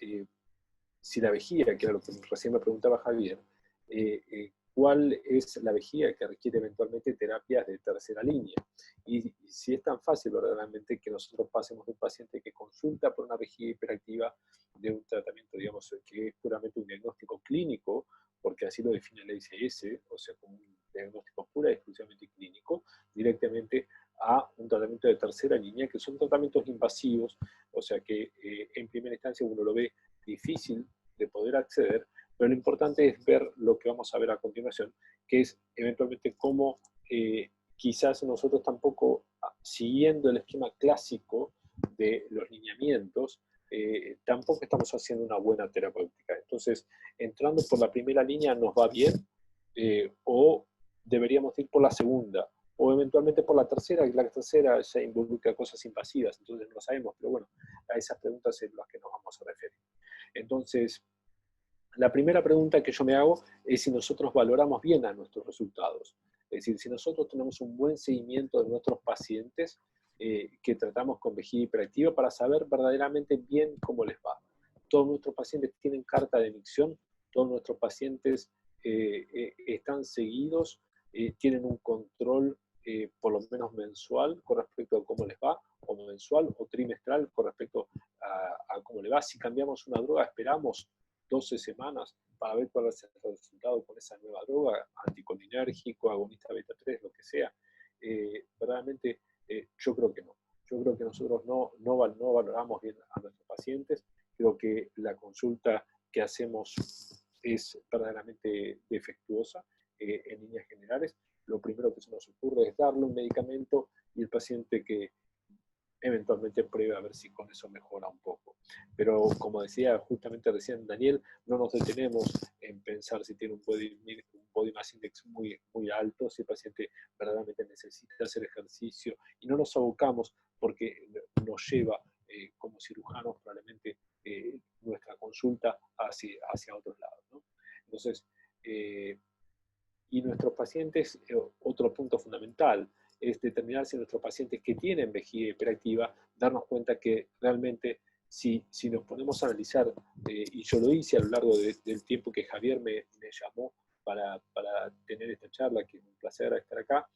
si la vejiga, que era lo que recién me preguntaba Javier, ¿cuál es la vejiga que requiere eventualmente terapias de tercera línea? Y si es tan fácil verdaderamente que nosotros pasemos de un paciente que consulta por una vejiga hiperactiva de un tratamiento, digamos, que es puramente un diagnóstico clínico, porque así lo define la ICS, o sea, como un diagnóstico pura y exclusivamente clínico, directamente a un tratamiento de tercera línea, que son tratamientos invasivos, o sea que en primera instancia uno lo ve difícil de poder acceder, pero lo importante es ver lo que vamos a ver a continuación, que es eventualmente cómo quizás nosotros tampoco, siguiendo el esquema clásico de los lineamientos, tampoco estamos haciendo una buena terapéutica. Entonces, entrando por la primera línea nos va bien, o deberíamos ir por la segunda, o eventualmente por la tercera, y la tercera ya involucra cosas invasivas, entonces no lo sabemos, pero bueno, a esas preguntas es las que nos vamos a referir. Entonces, la primera pregunta que yo me hago es si nosotros valoramos bien a nuestros resultados. Es decir, si nosotros tenemos un buen seguimiento de nuestros pacientes que tratamos con vejiga hiperactiva para saber verdaderamente bien cómo les va. Todos nuestros pacientes tienen carta de emisión, todos nuestros pacientes están seguidos, tienen un control por lo menos mensual con respecto a cómo les va, o mensual o trimestral con respecto a cómo les va. Si cambiamos una droga, esperamos 12 semanas para ver cuál es el resultado con esa nueva droga, anticolinérgico, agonista beta 3, lo que sea. Verdaderamente, yo creo que no. Yo creo que nosotros no valoramos bien a nuestros pacientes. Creo que la consulta que hacemos es verdaderamente defectuosa en líneas generales. Lo primero que se nos ocurre es darle un medicamento y el paciente que eventualmente pruebe a ver si con eso mejora un poco. Pero como decía justamente recién Daniel, no nos detenemos en pensar si tiene un body mass index muy, muy alto, si el paciente verdaderamente necesita hacer ejercicio, y no nos abocamos porque nos lleva como cirujanos probablemente nuestra consulta hacia otros lados, ¿no? Entonces, y nuestros pacientes, otro punto fundamental, es determinar si nuestros pacientes que tienen vejiga hiperactiva, darnos cuenta que realmente si nos ponemos a analizar, y yo lo hice a lo largo del tiempo que Javier me llamó para tener esta charla, que es un placer estar acá,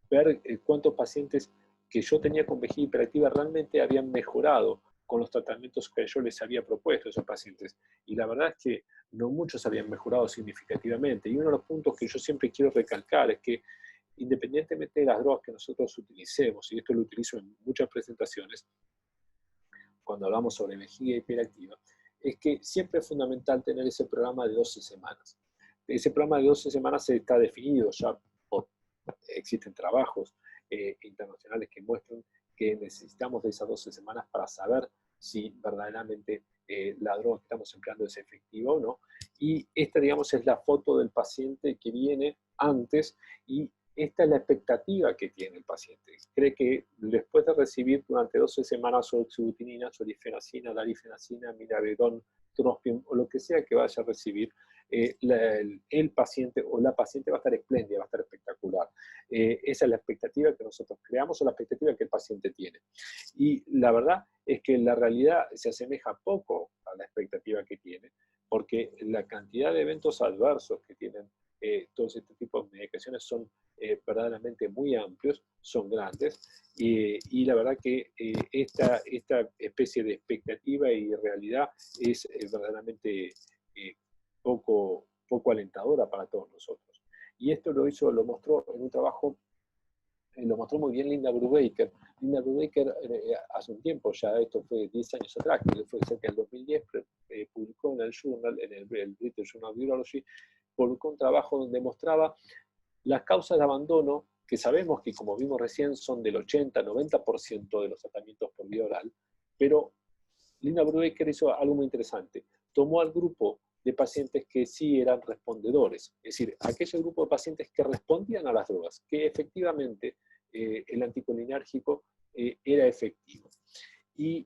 ver cuántos pacientes que yo tenía con vejiga hiperactiva realmente habían mejorado con los tratamientos que yo les había propuesto a esos pacientes. Y la verdad es que no muchos habían mejorado significativamente. Y uno de los puntos que yo siempre quiero recalcar es que independientemente de las drogas que nosotros utilicemos, y esto lo utilizo en muchas presentaciones, cuando hablamos sobre vejiga hiperactiva, es que siempre es fundamental tener ese programa de 12 semanas. Ese programa de 12 semanas está definido ya por, existen trabajos internacionales que muestran que necesitamos de esas 12 semanas para saber si verdaderamente la droga que estamos empleando es efectiva o no. Y esta, digamos, es la foto del paciente que viene antes, y esta es la expectativa que tiene el paciente. Cree que después de recibir durante 12 semanas oxybutinina, solifenacina, larifenacina, miravedón, trospium o lo que sea que vaya a recibir, el paciente o la paciente va a estar espléndida, va a estar espectacular. Esa es la expectativa que nosotros creamos o la expectativa que el paciente tiene. Y la verdad es que la realidad se asemeja poco a la expectativa que tiene, porque la cantidad de eventos adversos que tienen todos este tipo de medicaciones son verdaderamente muy amplios, son grandes, y la verdad que esta especie de expectativa y realidad es verdaderamente poco alentadora para todos nosotros. Y esto lo mostró en un trabajo, lo mostró muy bien Linda Brubaker. Linda Brubaker hace un tiempo, ya esto fue 10 años atrás, que fue cerca del 2010, publicó en el Journal, en el British Journal of Urology, publicó un trabajo donde mostraba las causas de abandono, que sabemos que, como vimos recién, son del 80-90% de los tratamientos por vía oral, pero Linda Brubaker hizo algo muy interesante. Tomó al grupo de pacientes que sí eran respondedores, es decir, aquel grupo de pacientes que respondían a las drogas, que efectivamente el anticolinérgico era efectivo. Y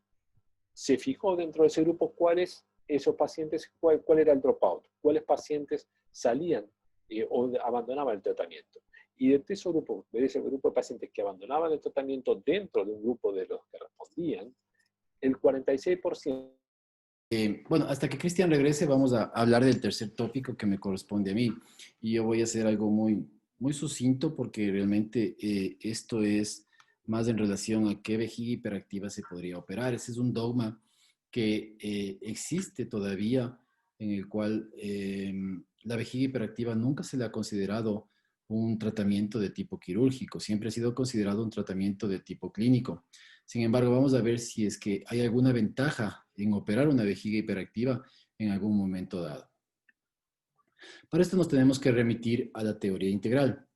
se fijó dentro de ese grupo cuáles esos pacientes, cuál era el dropout, cuáles pacientes salían o abandonaban el tratamiento. Y de ese grupo de pacientes que abandonaban el tratamiento dentro de un grupo de los que respondían, el 46%. Bueno, hasta que Cristian regrese vamos a hablar del tercer tópico que me corresponde a mí. Y yo voy a hacer algo muy sucinto porque realmente esto es más en relación a qué vejiga hiperactiva se podría operar. Ese es un dogma que existe todavía, en el cual la vejiga hiperactiva nunca se le ha considerado un tratamiento de tipo quirúrgico, siempre ha sido considerado un tratamiento de tipo clínico. Sin embargo, vamos a ver si es que hay alguna ventaja en operar una vejiga hiperactiva en algún momento dado. Para esto nos tenemos que remitir a la teoría integral.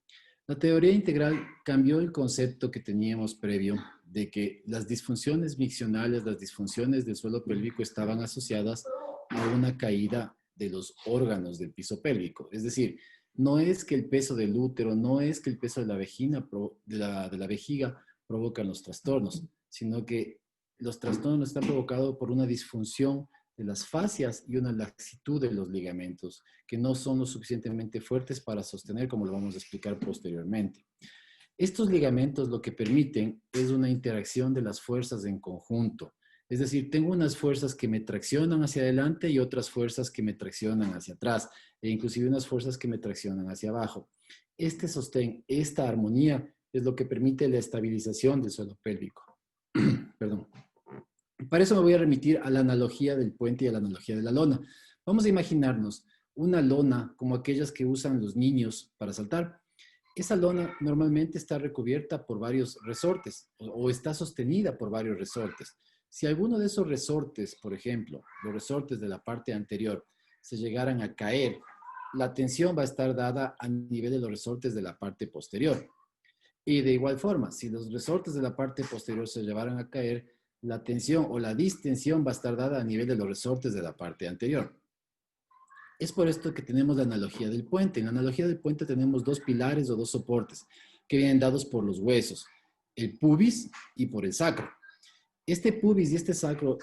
La teoría integral cambió el concepto que teníamos previo de que las disfunciones miccionales, las disfunciones del suelo pélvico estaban asociadas a una caída de los órganos del piso pélvico. Es decir, no es que el peso del útero, no es que el peso de la vejiga provocan los trastornos, sino que los trastornos están provocados por una disfunción de las fascias y una laxitud de los ligamentos, que no son lo suficientemente fuertes para sostener, como lo vamos a explicar posteriormente. Estos ligamentos lo que permiten es una interacción de las fuerzas en conjunto. Es decir, tengo unas fuerzas que me traccionan hacia adelante y otras fuerzas que me traccionan hacia atrás, e inclusive unas fuerzas que me traccionan hacia abajo. Este sostén, esta armonía, es lo que permite la estabilización del suelo pélvico. Perdón. Para eso me voy a remitir a la analogía del puente y a la analogía de la lona. Vamos a imaginarnos una lona como aquellas que usan los niños para saltar. Esa lona normalmente está recubierta por varios resortes o está sostenida por varios resortes. Si alguno de esos resortes, por ejemplo, los resortes de la parte anterior, se llegaran a caer, la tensión va a estar dada a nivel de los resortes de la parte posterior. Y de igual forma, si los resortes de la parte posterior se llevaran a caer, la tensión o la distensión va a estar dada a nivel de los resortes de la parte anterior. Es por esto que tenemos la analogía del puente. En la analogía del puente tenemos dos pilares o dos soportes que vienen dados por los huesos, el pubis y por el sacro. Este pubis y este sacro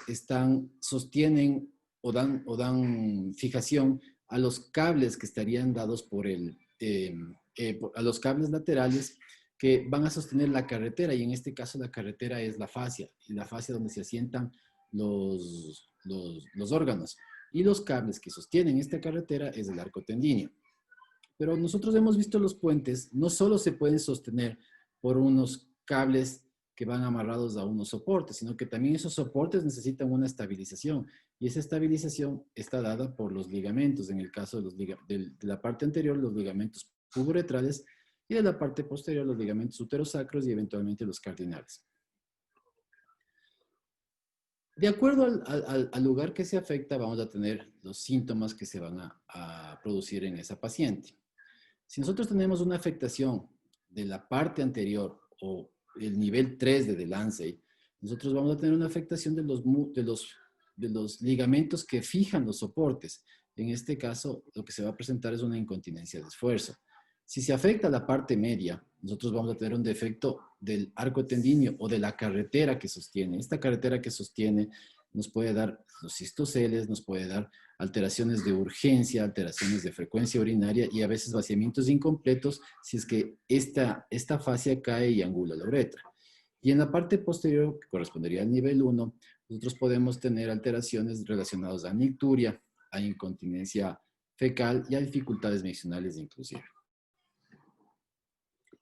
sostienen o dan fijación a los cables que estarían dados a los cables laterales que van a sostener la carretera, y en este caso la carretera es la fascia, y la fascia donde se asientan los órganos. Y los cables que sostienen esta carretera es el arco tendíneo. Pero nosotros hemos visto los puentes, no solo se pueden sostener por unos cables que van amarrados a unos soportes, sino que también esos soportes necesitan una estabilización, y esa estabilización está dada por los ligamentos. En el caso de la parte anterior, los ligamentos puboretrales, y de la parte posterior, los ligamentos uterosacros y eventualmente los cardinales. De acuerdo al lugar que se afecta, vamos a tener los síntomas que se van a producir en esa paciente. Si nosotros tenemos una afectación de la parte anterior o el nivel 3 de Delancey, nosotros vamos a tener una afectación de los ligamentos que fijan los soportes. En este caso, lo que se va a presentar es una incontinencia de esfuerzo. Si se afecta la parte media, nosotros vamos a tener un defecto del arco tendíneo o de la carretera que sostiene. Esta carretera que sostiene nos puede dar los cistoceles, nos puede dar alteraciones de urgencia, alteraciones de frecuencia urinaria y a veces vaciamientos incompletos si es que esta fascia cae y angula la uretra. Y en la parte posterior, que correspondería al nivel 1, nosotros podemos tener alteraciones relacionadas a nicturia, a incontinencia fecal y a dificultades miccionales inclusive.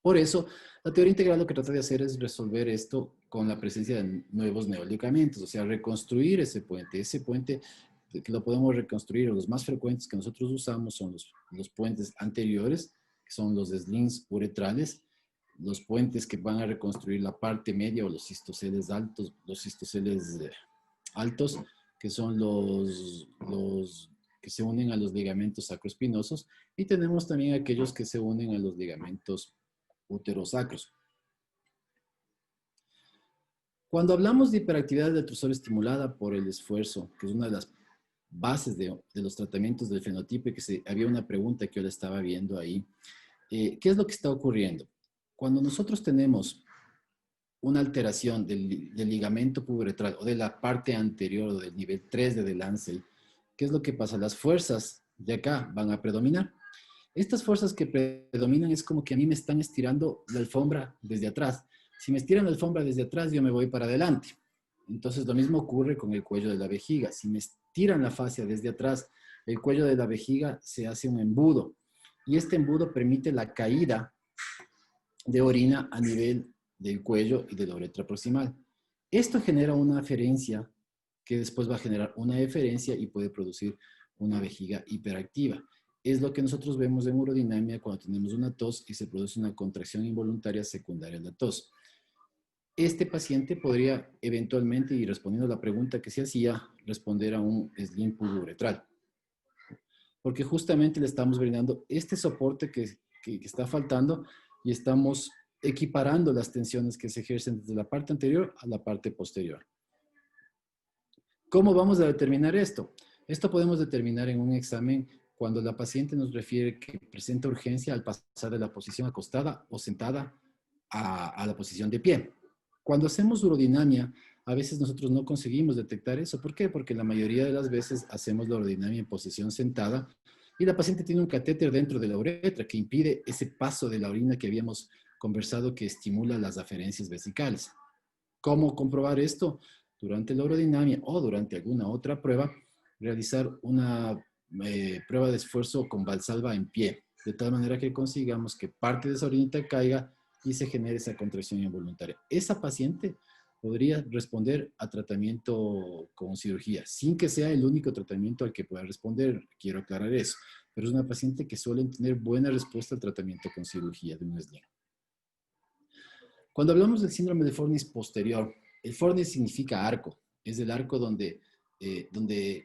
Por eso, la teoría integral lo que trata de hacer es resolver esto con la presencia de nuevos neoligamentos, o sea, reconstruir ese puente que lo podemos reconstruir. Los más frecuentes que nosotros usamos son los puentes anteriores, que son los slings uretrales, los puentes que van a reconstruir la parte media o los cistoceles altos, que son los que se unen a los ligamentos sacroespinosos, y tenemos también aquellos que se unen a los ligamentos uterosacros. Cuando hablamos de hiperactividad del trusor estimulada por el esfuerzo, que es una de las bases de los tratamientos del fenotipo, y que había una pregunta que yo le estaba viendo ahí, ¿qué es lo que está ocurriendo? Cuando nosotros tenemos una alteración del ligamento puboretral o de la parte anterior o del nivel 3 de Delancey, ¿qué es lo que pasa? Las fuerzas de acá van a predominar. Estas fuerzas que predominan es como que a mí me están estirando la alfombra desde atrás. Si me estiran la alfombra desde atrás, yo me voy para adelante. Entonces, lo mismo ocurre con el cuello de la vejiga. Si me estiran la fascia desde atrás, el cuello de la vejiga se hace un embudo. Y este embudo permite la caída de orina a nivel del cuello y de la uretra proximal. Esto genera una aferencia que después va a generar una eferencia y puede producir una vejiga hiperactiva. Es lo que nosotros vemos en urodinamia cuando tenemos una tos y se produce una contracción involuntaria secundaria a la tos. Este paciente podría eventualmente, y respondiendo a la pregunta que se hacía, responder a un sling puburetral. Porque justamente le estamos brindando este soporte que está faltando y estamos equiparando las tensiones que se ejercen desde la parte anterior a la parte posterior. ¿Cómo vamos a determinar esto? Esto podemos determinar en un examen cuando la paciente nos refiere que presenta urgencia al pasar de la posición acostada o sentada a la posición de pie. Cuando hacemos urodinamia, a veces nosotros no conseguimos detectar eso. ¿Por qué? Porque la mayoría de las veces hacemos la urodinamia en posición sentada y la paciente tiene un catéter dentro de la uretra que impide ese paso de la orina que habíamos conversado que estimula las aferencias vesicales. ¿Cómo comprobar esto? Durante la urodinamia o durante alguna otra prueba, realizar una prueba de esfuerzo con Valsalva en pie, de tal manera que consigamos que parte de esa orinita caiga y se genere esa contracción involuntaria. Esa paciente podría responder a tratamiento con cirugía, sin que sea el único tratamiento al que pueda responder, quiero aclarar eso, pero es una paciente que suele tener buena respuesta al tratamiento con cirugía de un sling. Cuando hablamos del síndrome de Fornis posterior, el Fornis significa arco, es el arco donde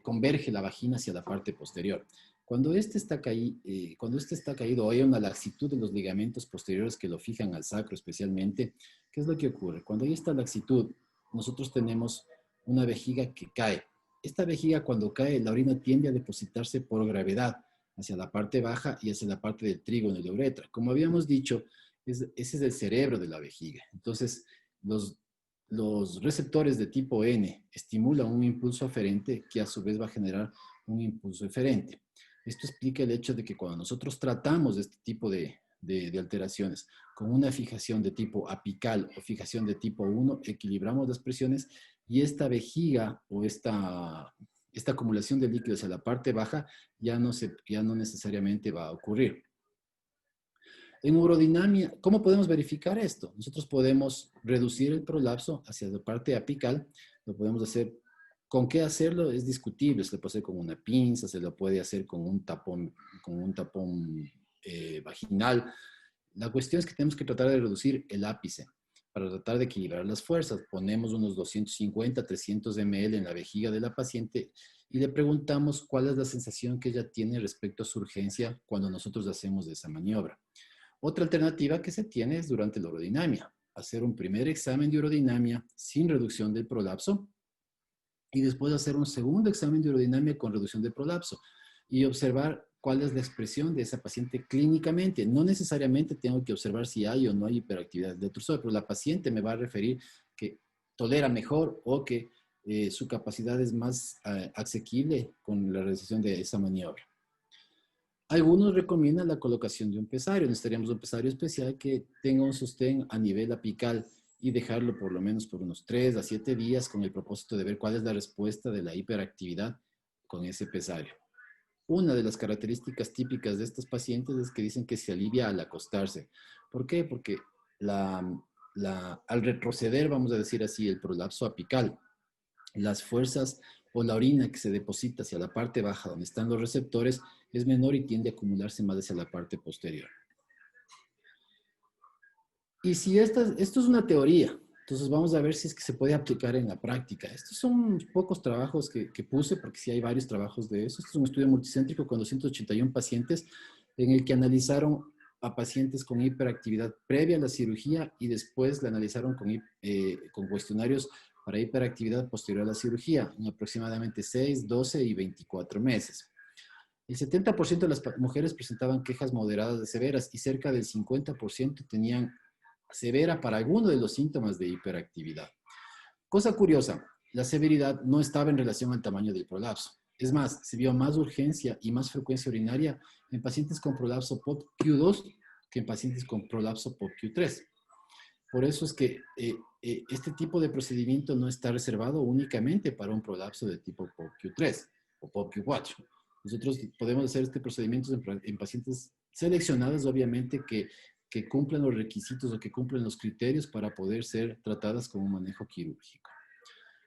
converge la vagina hacia la parte posterior. Cuando este está caído o hay una laxitud de los ligamentos posteriores que lo fijan al sacro especialmente, ¿qué es lo que ocurre? Cuando hay esta laxitud, nosotros tenemos una vejiga que cae. Esta vejiga cuando cae, la orina tiende a depositarse por gravedad hacia la parte baja y hacia la parte del trígono y la uretra. Como habíamos dicho, ese es el cerebro de la vejiga. Entonces, los receptores de tipo N estimulan un impulso aferente que a su vez va a generar un impulso eferente. Esto explica el hecho de que cuando nosotros tratamos este tipo de alteraciones con una fijación de tipo apical o fijación de tipo 1, equilibramos las presiones y esta vejiga o esta acumulación de líquidos a la parte baja ya no necesariamente va a ocurrir. En urodinamia, ¿cómo podemos verificar esto? Nosotros podemos reducir el prolapso hacia la parte apical, lo podemos hacer. ¿Con qué hacerlo? Es discutible, se lo puede hacer con una pinza, se lo puede hacer con un tapón vaginal. La cuestión es que tenemos que tratar de reducir el ápice para tratar de equilibrar las fuerzas. Ponemos unos 250, 300 ml en la vejiga de la paciente y le preguntamos cuál es la sensación que ella tiene respecto a su urgencia cuando nosotros hacemos esa maniobra. Otra alternativa que se tiene es durante la urodinamia, hacer un primer examen de urodinamia sin reducción del prolapso y después hacer un segundo examen de urodinamia con reducción de prolapso y observar cuál es la expresión de esa paciente clínicamente. No necesariamente tengo que observar si hay o no hay hiperactividad del trusor, pero la paciente me va a referir que tolera mejor o que su capacidad es más asequible con la realización de esa maniobra. Algunos recomiendan la colocación de un pesario. Necesitaríamos un pesario especial que tenga un sostén a nivel apical y dejarlo por lo menos por unos 3 a 7 días con el propósito de ver cuál es la respuesta de la hiperactividad con ese pesario. Una de las características típicas de estos pacientes es que dicen que se alivia al acostarse. ¿Por qué? Porque al retroceder, vamos a decir así, el prolapso apical, las fuerzas o la orina que se deposita hacia la parte baja donde están los receptores es menor y tiende a acumularse más hacia la parte posterior. Y si esto es una teoría, entonces vamos a ver si es que se puede aplicar en la práctica. Estos son pocos trabajos que puse, porque sí hay varios trabajos de eso. Este es un estudio multicéntrico con 281 pacientes en el que analizaron a pacientes con hiperactividad previa a la cirugía y después la analizaron con cuestionarios para hiperactividad posterior a la cirugía, en aproximadamente 6, 12 y 24 meses. El 70% de las mujeres presentaban quejas moderadas de severas y cerca del 50% tenían severa para alguno de los síntomas de hiperactividad. Cosa curiosa, la severidad no estaba en relación al tamaño del prolapso. Es más, se vio más urgencia y más frecuencia urinaria en pacientes con prolapso POP-Q2 que en pacientes con prolapso POP-Q3. Por eso es que este tipo de procedimiento no está reservado únicamente para un prolapso de tipo POP-Q3 o POP-Q4. Nosotros podemos hacer este procedimiento en pacientes seleccionadas, obviamente, que cumplen los requisitos o que cumplen los criterios para poder ser tratadas con un manejo quirúrgico.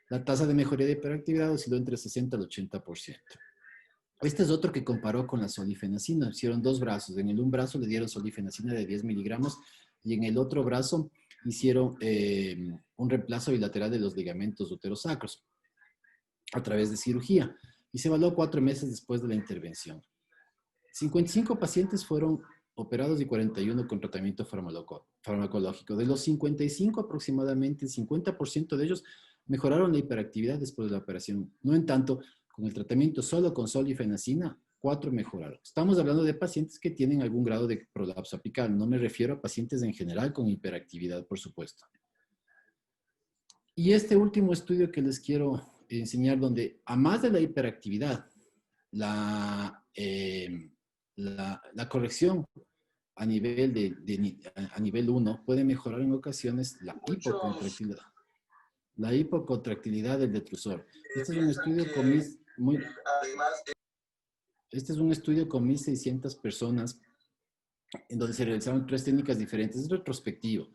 La tasa de mejoría de hiperactividad osciló entre 60 al 80%. Este es otro que comparó con la solifenacina. Hicieron dos brazos. En el un brazo le dieron solifenacina de 10 miligramos y en el otro brazo hicieron un reemplazo bilateral de los ligamentos uterosacros a través de cirugía y se evaluó 4 meses después de la intervención. 55 pacientes fueron operados y 41 con tratamiento farmacológico. De los 55, aproximadamente el 50% de ellos mejoraron la hiperactividad después de la operación. No en tanto, con el tratamiento solo con solifenacina, 4 mejoraron. Estamos hablando de pacientes que tienen algún grado de prolapso apical. No me refiero a pacientes en general con hiperactividad, por supuesto. Y este último estudio que les quiero enseñar, donde a más de la hiperactividad, la corrección a nivel 1 puede mejorar en ocasiones la hipocontractilidad del detrusor. Este es un estudio con este es un estudio con 1,600 personas en donde se realizaron 3 técnicas diferentes. Es retrospectivo.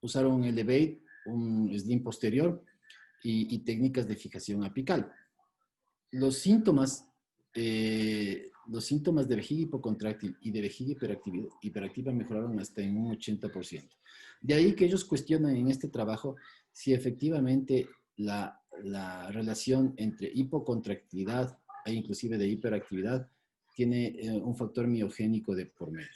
Usaron un Elevate, un Slim posterior y técnicas de fijación apical. Los síntomas de vejiga hipocontráctil y de vejiga hiperactiva mejoraron hasta en un 80%. De ahí que ellos cuestionan en este trabajo si efectivamente la relación entre hipocontractilidad e inclusive de hiperactividad tiene un factor miogénico de por medio.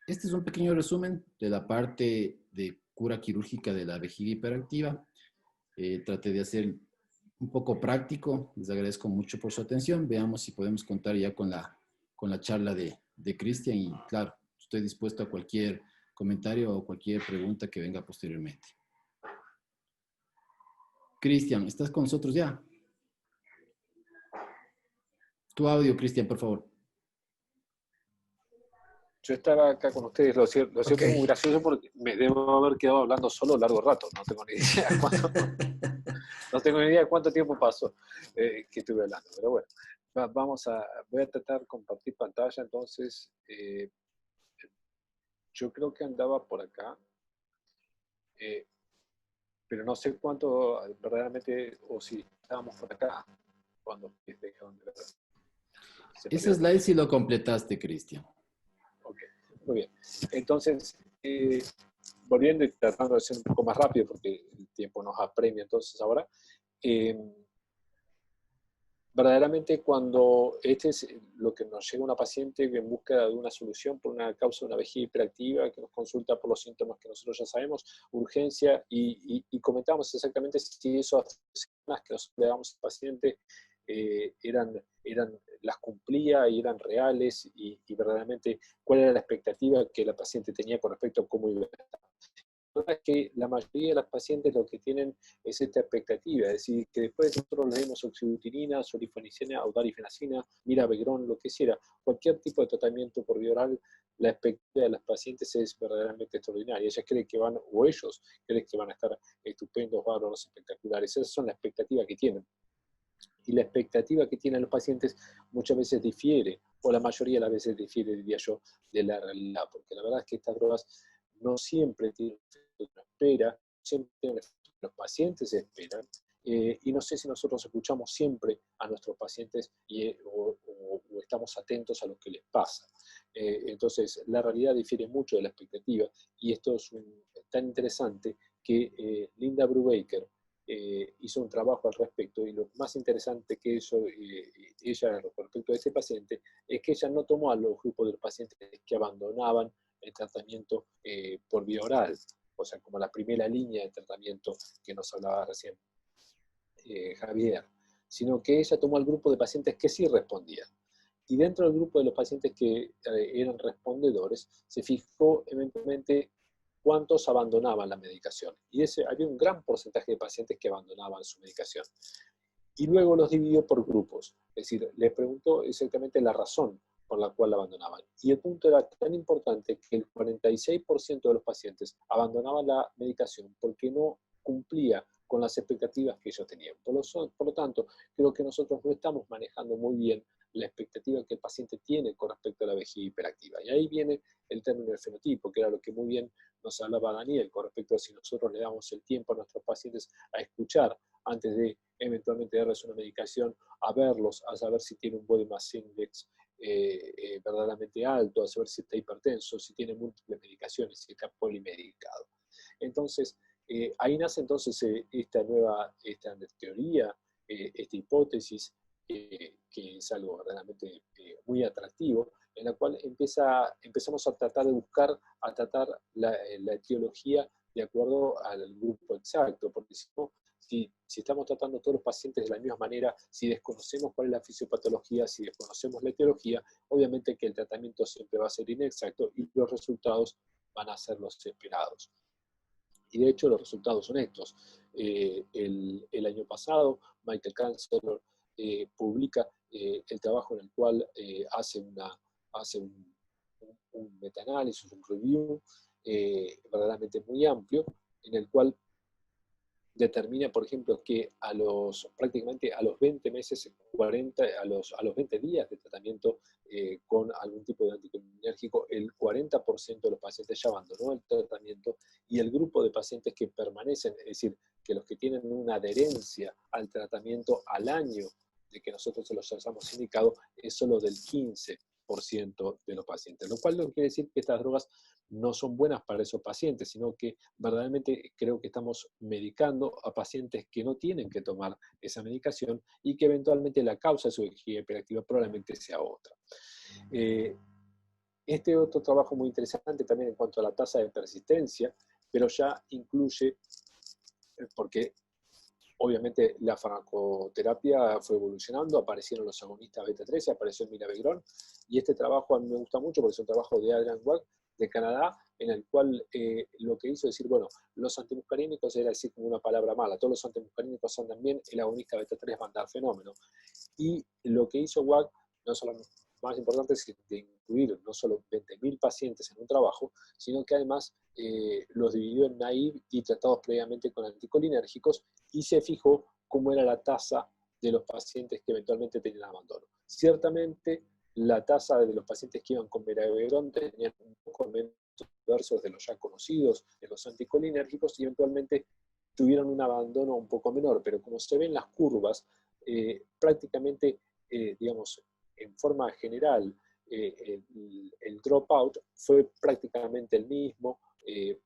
Este es un pequeño resumen de la parte de cura quirúrgica de la vejiga hiperactiva. Traté de hacer un poco práctico. Les agradezco mucho por su atención. Veamos si podemos contar ya con la charla de Cristian y claro, estoy dispuesto a cualquier comentario o cualquier pregunta que venga posteriormente. Cristian, ¿estás con nosotros ya? Tu audio, Cristian, por favor. Yo estaba acá con ustedes, lo cierto es muy gracioso porque me debo haber quedado hablando solo largo rato, no tengo ni idea cuánto tiempo pasó que estuve hablando, pero bueno, voy a tratar de compartir pantalla, entonces yo creo que andaba por acá, pero no sé cuánto verdaderamente, o si estábamos por acá, cuando dejaron de ver. Ese slide sí lo completaste, Cristian. Ok, muy bien. Entonces, volviendo y tratando de ser un poco más rápido porque el tiempo nos apremia entonces ahora, verdaderamente cuando este es lo que nos llega una paciente en búsqueda de una solución por una causa de una vejiga hiperactiva, que nos consulta por los síntomas que nosotros ya sabemos, urgencia, y comentamos exactamente si esas semanas que nosotros le damos al paciente las cumplía y eran reales, y verdaderamente cuál era la expectativa que la paciente tenía con respecto a cómo iba a estar. verdad es que la mayoría de los pacientes lo que tienen es esta expectativa, es decir, que después de que nosotros le demos oxybutinina, sulifenacina, audarifenacina, mirabegrón, lo que sea, cualquier tipo de tratamiento por vía oral, la expectativa de los pacientes es verdaderamente extraordinaria. Ellas creen que van, o ellos creen que van a estar estupendos, bárbaros, espectaculares. Esas son las expectativas que tienen. Y la expectativa que tienen los pacientes muchas veces difiere, o la mayoría de las veces difiere, diría yo, de la realidad, porque la verdad es que estas drogas no siempre tienen efecto que uno espera, siempre tienen el efecto que los pacientes esperan, y no sé si nosotros escuchamos siempre a nuestros pacientes o estamos atentos a lo que les pasa. Entonces, la realidad difiere mucho de la expectativa, y esto es tan interesante que Linda Brubaker hizo un trabajo al respecto, y lo más interesante que hizo ella respecto a ese paciente es que ella no tomó a los grupos de pacientes que abandonaban el tratamiento por vía oral, o sea, como la primera línea de tratamiento que nos hablaba recién Javier, sino que ella tomó al grupo de pacientes que sí respondían. Y dentro del grupo de los pacientes que eran respondedores, se fijó eventualmente cuántos abandonaban la medicación. Y había un gran porcentaje de pacientes que abandonaban su medicación. Y luego los dividió por grupos. Es decir, les preguntó exactamente la razón por la cual la abandonaban. Y el punto era tan importante que el 46% de los pacientes abandonaban la medicación porque no cumplía con las expectativas que ellos tenían. Por lo tanto, creo que nosotros no estamos manejando muy bien la expectativa que el paciente tiene con respecto a la vejiga hiperactiva. Y ahí viene el término del fenotipo, que era lo que muy bien nos hablaba Daniel con respecto a si nosotros le damos el tiempo a nuestros pacientes a escuchar antes de eventualmente darles una medicación, a verlos, a saber si tiene un body mass index verdaderamente alto, a saber si está hipertenso, si tiene múltiples medicaciones, si está polimedicado. Entonces, ahí nace entonces esta teoría, esta hipótesis, que es algo verdaderamente muy atractivo, en la cual empezamos a tratar de buscar, a tratar la etiología de acuerdo al grupo exacto, porque si no, si estamos tratando a todos los pacientes de la misma manera, si desconocemos cuál es la fisiopatología, si desconocemos la etiología, obviamente que el tratamiento siempre va a ser inexacto y los resultados van a ser los esperados. Y de hecho los resultados son estos. El año pasado, Michael Kanzler publica el trabajo en el cual hace un metaanálisis, un review verdaderamente muy amplio, en el cual determina, por ejemplo, que prácticamente a los 20 meses, a los 20 días de tratamiento con algún tipo de anticolinérgico, el 40% de los pacientes ya abandonó el tratamiento, y el grupo de pacientes que permanecen, es decir, que los que tienen una adherencia al tratamiento al año de que nosotros se los hayamos indicado, es solo del 15% de los pacientes, lo cual no quiere decir que estas drogas no son buenas para esos pacientes, sino que verdaderamente creo que estamos medicando a pacientes que no tienen que tomar esa medicación y que eventualmente la causa de su vejiga hiperactiva probablemente sea otra. Este otro trabajo muy interesante también en cuanto a la tasa de persistencia, pero ya incluye, porque obviamente la farmacoterapia fue evolucionando, aparecieron los agonistas beta-3, apareció el mirabegrón, y este trabajo a mí me gusta mucho porque es un trabajo de Adrian Wack de Canadá, en el cual lo que hizo es decir, bueno, los antimuscarínicos era decir como una palabra mala, todos los antimuscarínicos andan bien, el agonista beta-3 va a andar fenómeno. Y lo que hizo Wack, no solo más importante, es de incluir no solo 20.000 pacientes en un trabajo, sino que además los dividió en naive y tratados previamente con anticolinérgicos, y se fijó cómo era la tasa de los pacientes que eventualmente tenían abandono. Ciertamente, la tasa de los pacientes que iban con mirabegrón tenían un poco menos versos de los ya conocidos, de los anticolinérgicos, y eventualmente tuvieron un abandono un poco menor, pero como se ven las curvas, prácticamente, digamos, en forma general, el dropout fue prácticamente el mismo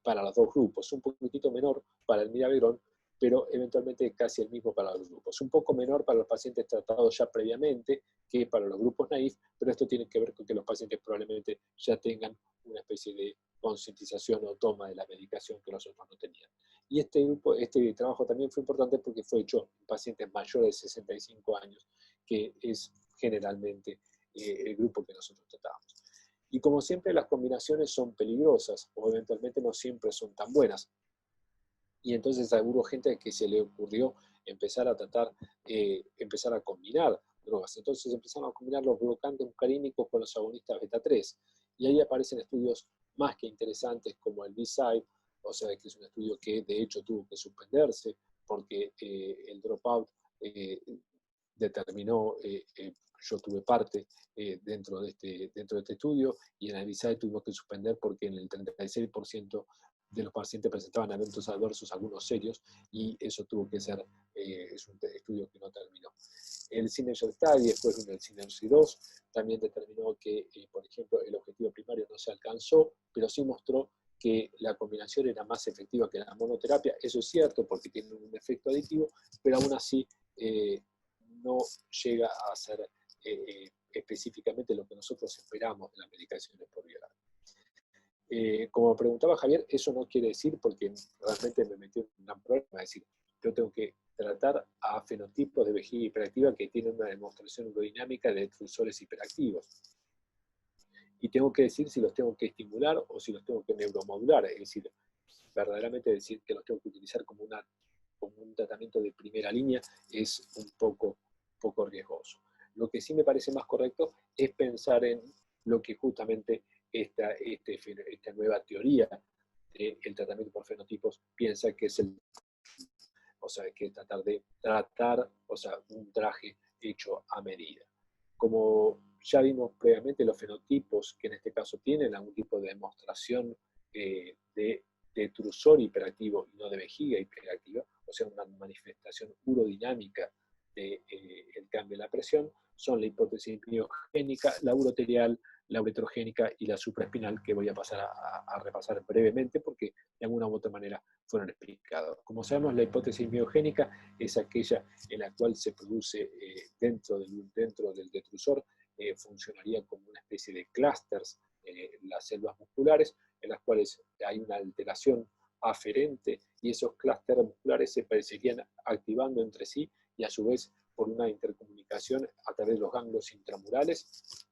para los dos grupos, un poquitito menor para el mirabegrón, pero eventualmente casi el mismo para los grupos. Un poco menor para los pacientes tratados ya previamente que para los grupos naïf, pero esto tiene que ver con que los pacientes probablemente ya tengan una especie de concientización o toma de la medicación que los otros no tenían. Y este trabajo también fue importante porque fue hecho en pacientes mayores de 65 años, que es generalmente el grupo que nosotros tratamos. Y como siempre, las combinaciones son peligrosas, o eventualmente no siempre son tan buenas. Y entonces hubo gente que se le ocurrió empezar a empezar a combinar drogas. Entonces empezaron a combinar los bloqueantes muscarínicos con los agonistas beta 3. Y ahí aparecen estudios más que interesantes como el B-Side, o sea, que es un estudio que de hecho tuvo que suspenderse porque el dropout determinó, yo tuve parte dentro de este estudio, y en el B-Side tuvimos que suspender porque en el 36% de los pacientes presentaban eventos adversos, algunos serios, y eso tuvo que ser, es un estudio que no terminó. El Synergy Study, después vino el Synergy 2, también determinó que, por ejemplo, el objetivo primario no se alcanzó, pero sí mostró que la combinación era más efectiva que la monoterapia. Eso es cierto porque tiene un efecto aditivo, pero aún así no llega a ser específicamente lo que nosotros esperamos de las medicaciones por vía oral. Como preguntaba Javier, eso no quiere decir, porque realmente me metí en un gran problema, es decir, yo tengo que tratar a fenotipos de vejiga hiperactiva que tienen una demostración urodinámica de detrusores hiperactivos. Y tengo que decir si los tengo que estimular o si los tengo que neuromodular, es decir, verdaderamente decir que los tengo que utilizar como un tratamiento de primera línea es un poco riesgoso. Lo que sí me parece más correcto es pensar en lo que justamente esta nueva teoría del tratamiento por fenotipos piensa que es que tratar de un traje hecho a medida. Como ya vimos previamente, los fenotipos que en este caso tienen algún tipo de demostración de detrusor hiperactivo y no de vejiga hiperactiva, o sea, una manifestación urodinámica del cambio de la presión, son la hipótesis biogénica, la uroterial, la uretrogénica y la supraespinal, que voy a pasar a repasar brevemente porque de alguna u otra manera fueron explicados. Como sabemos, la hipótesis biogénica es aquella en la cual se produce dentro del detrusor, funcionaría como una especie de clústeres las células musculares, en las cuales hay una alteración aferente y esos clústeres musculares se parecerían activando entre sí y a su vez por una intercomunicación a través de los ganglios intramurales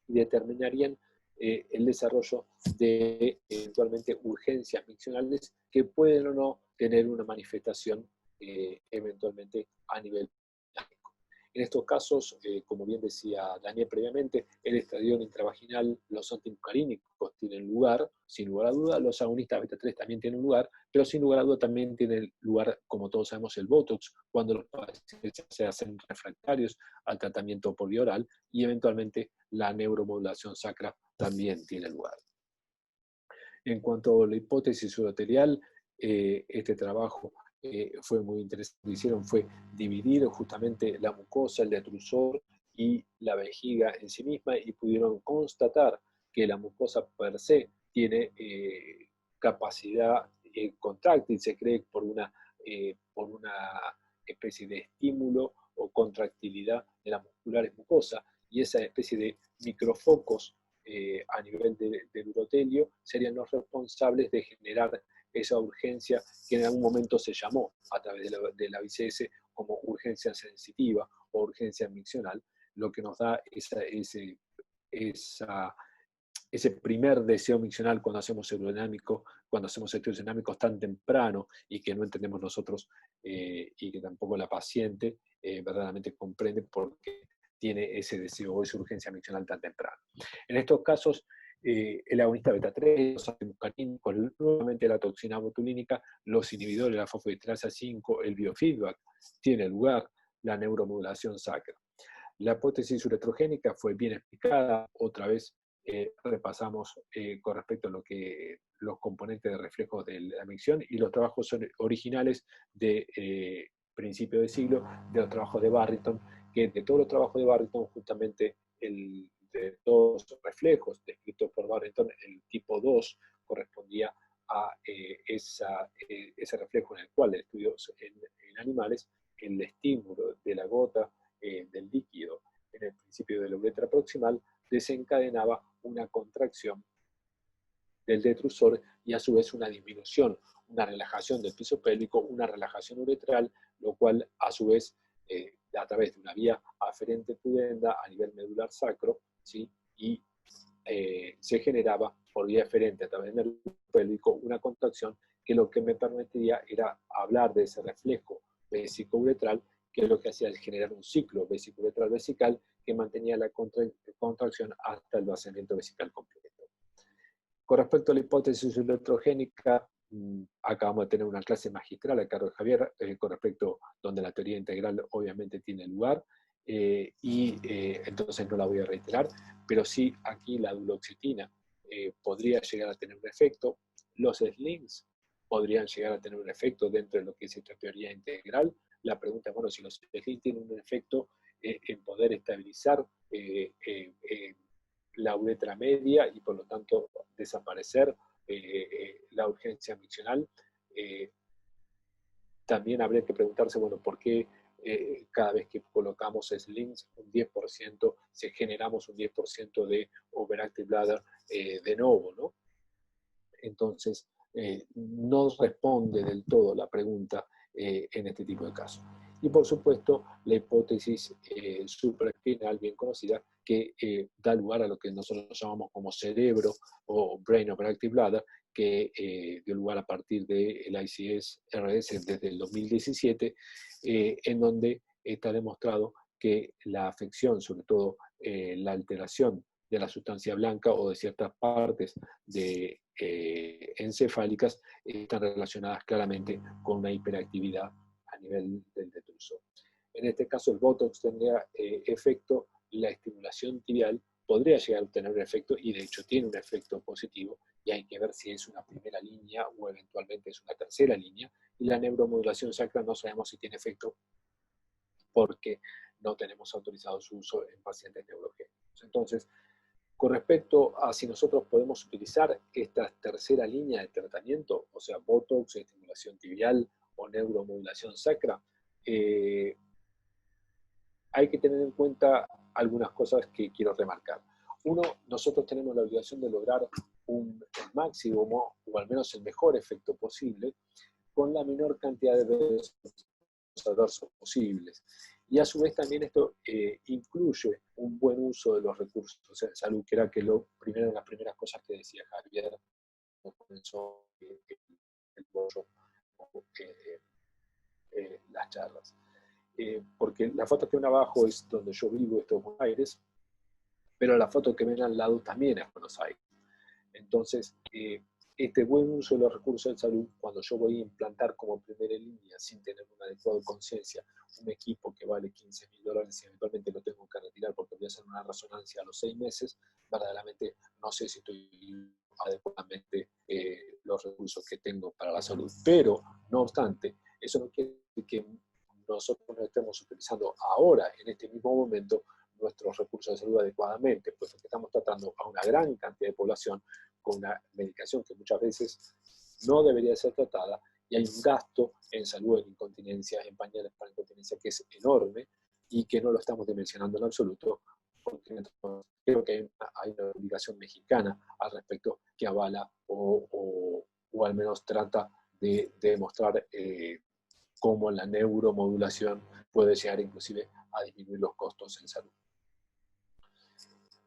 y determinarían el desarrollo de eventualmente urgencias miccionales que pueden o no tener una manifestación eventualmente a nivel dinámico. En estos casos, como bien decía Daniel previamente, el estradiol intravaginal, los antimuscarínicos tienen lugar, sin lugar a duda, los agonistas beta 3 también tienen lugar, pero sin lugar a duda también tiene lugar, como todos sabemos, el Botox, cuando los pacientes se hacen refractarios al tratamiento por vía oral, y eventualmente la neuromodulación sacra también tiene lugar. En cuanto a la hipótesis uroterial, este trabajo fue muy interesante. Lo que hicieron fue dividir justamente la mucosa, el detrusor y la vejiga en sí misma, y pudieron constatar que la mucosa per se tiene capacidad contráctil, se cree por una especie de estímulo o contractilidad de las musculares mucosa, y esa especie de microfocos a nivel del urotelio serían los responsables de generar esa urgencia que en algún momento se llamó a través de la BCS como urgencia sensitiva o urgencia miccional, lo que nos da ese primer deseo miccional cuando hacemos cuando hacemos estudios dinámicos tan temprano y que no entendemos nosotros y que tampoco la paciente verdaderamente comprende por qué tiene ese deseo o esa urgencia miccional tan temprano. En estos casos, el agonista beta 3, los antimuscarínicos, nuevamente la toxina botulínica, los inhibidores de la fosfodiesterasa 5, el biofeedback tiene lugar, la neuromodulación sacra. La hipótesis uretrogénica fue bien explicada, otra vez repasamos con respecto a los componentes de reflejo de la micción y los trabajos originales de principio de siglo, de los trabajos de Barrington, que de todos los trabajos de Barrington, justamente de todos los reflejos descritos por Barrington, el tipo 2 correspondía a ese reflejo en el cual el estudio en animales, el estímulo de la gota del líquido en el principio de la uretra proximal desencadenaba una contracción del detrusor y a su vez una disminución, una relajación del piso pélvico, una relajación uretral, lo cual a su vez a través de una vía aferente pudenda a nivel medular sacro, ¿sí? Y se generaba por vía eferente a través del nervio pélvico una contracción que lo que me permitía era hablar de ese reflejo vesicouretral, que lo que hacía es generar un ciclo vesicouretral vesical que mantenía la contracción hasta el vaciamiento vesical completo. Con respecto a la hipótesis electrogénica, acabamos de tener una clase magistral a cargo de Javier con respecto donde la teoría integral obviamente tiene lugar, entonces no la voy a reiterar, pero sí aquí la duloxetina podría llegar a tener un efecto, los slings podrían llegar a tener un efecto dentro de lo que es esta teoría integral. La pregunta es, bueno, si los slings tienen un efecto en poder estabilizar la uretra media y por lo tanto desaparecer la urgencia miccional, también habría que preguntarse, bueno, ¿por qué cada vez que colocamos slings, un 10%, generamos un 10% de overactive bladder de nuevo, ¿no? Entonces, no responde del todo la pregunta en este tipo de casos. Y por supuesto, la hipótesis supraespinal bien conocida que da lugar a lo que nosotros llamamos como cerebro o brain overactive bladder, que dio lugar a partir del ICS-RS desde el 2017, en donde está demostrado que la afección, sobre todo la alteración de la sustancia blanca o de ciertas partes de encefálicas están relacionadas claramente con una hiperactividad a nivel del detrusor. En este caso el Botox tendría efecto, la estimulación tibial podría llegar a tener un efecto y de hecho tiene un efecto positivo y hay que ver si es una primera línea o eventualmente es una tercera línea, y la neuromodulación sacra no sabemos si tiene efecto porque no tenemos autorizado su uso en pacientes neurogénicos. Entonces, con respecto a si nosotros podemos utilizar esta tercera línea de tratamiento, o sea, Botox, estimulación tibial o neuromodulación sacra, hay que tener en cuenta algunas cosas que quiero remarcar. Uno, nosotros tenemos la obligación de lograr el máximo, o al menos el mejor efecto posible, con la menor cantidad de eventos adversos posibles. Y a su vez también esto incluye un buen uso de los recursos en salud, que era una de las primeras cosas que decía Javier cuando comenzó las charlas. Porque la foto que ven abajo es donde yo vivo, esto es Buenos Aires, pero la foto que ven al lado también es Buenos Aires. Entonces, este buen uso de los recursos de salud, cuando yo voy a implantar como primera línea, sin tener una adecuada conciencia, un equipo que vale $15.000 y eventualmente lo tengo que retirar porque voy a hacer una resonancia a los 6 meses, verdaderamente no sé si estoy adecuadamente los recursos que tengo para la salud. Pero, no obstante, eso no quiere decir que nosotros no estemos utilizando ahora, en este mismo momento, nuestros recursos de salud adecuadamente, puesto que estamos tratando a una gran cantidad de población con una medicación que muchas veces no debería ser tratada, y hay un gasto en salud, en incontinencia, en pañales para incontinencia que es enorme y que no lo estamos dimensionando en absoluto, porque creo que hay una obligación mexicana al respecto que avala o al menos trata de demostrar cómo la neuromodulación puede llegar inclusive a disminuir los costos en salud.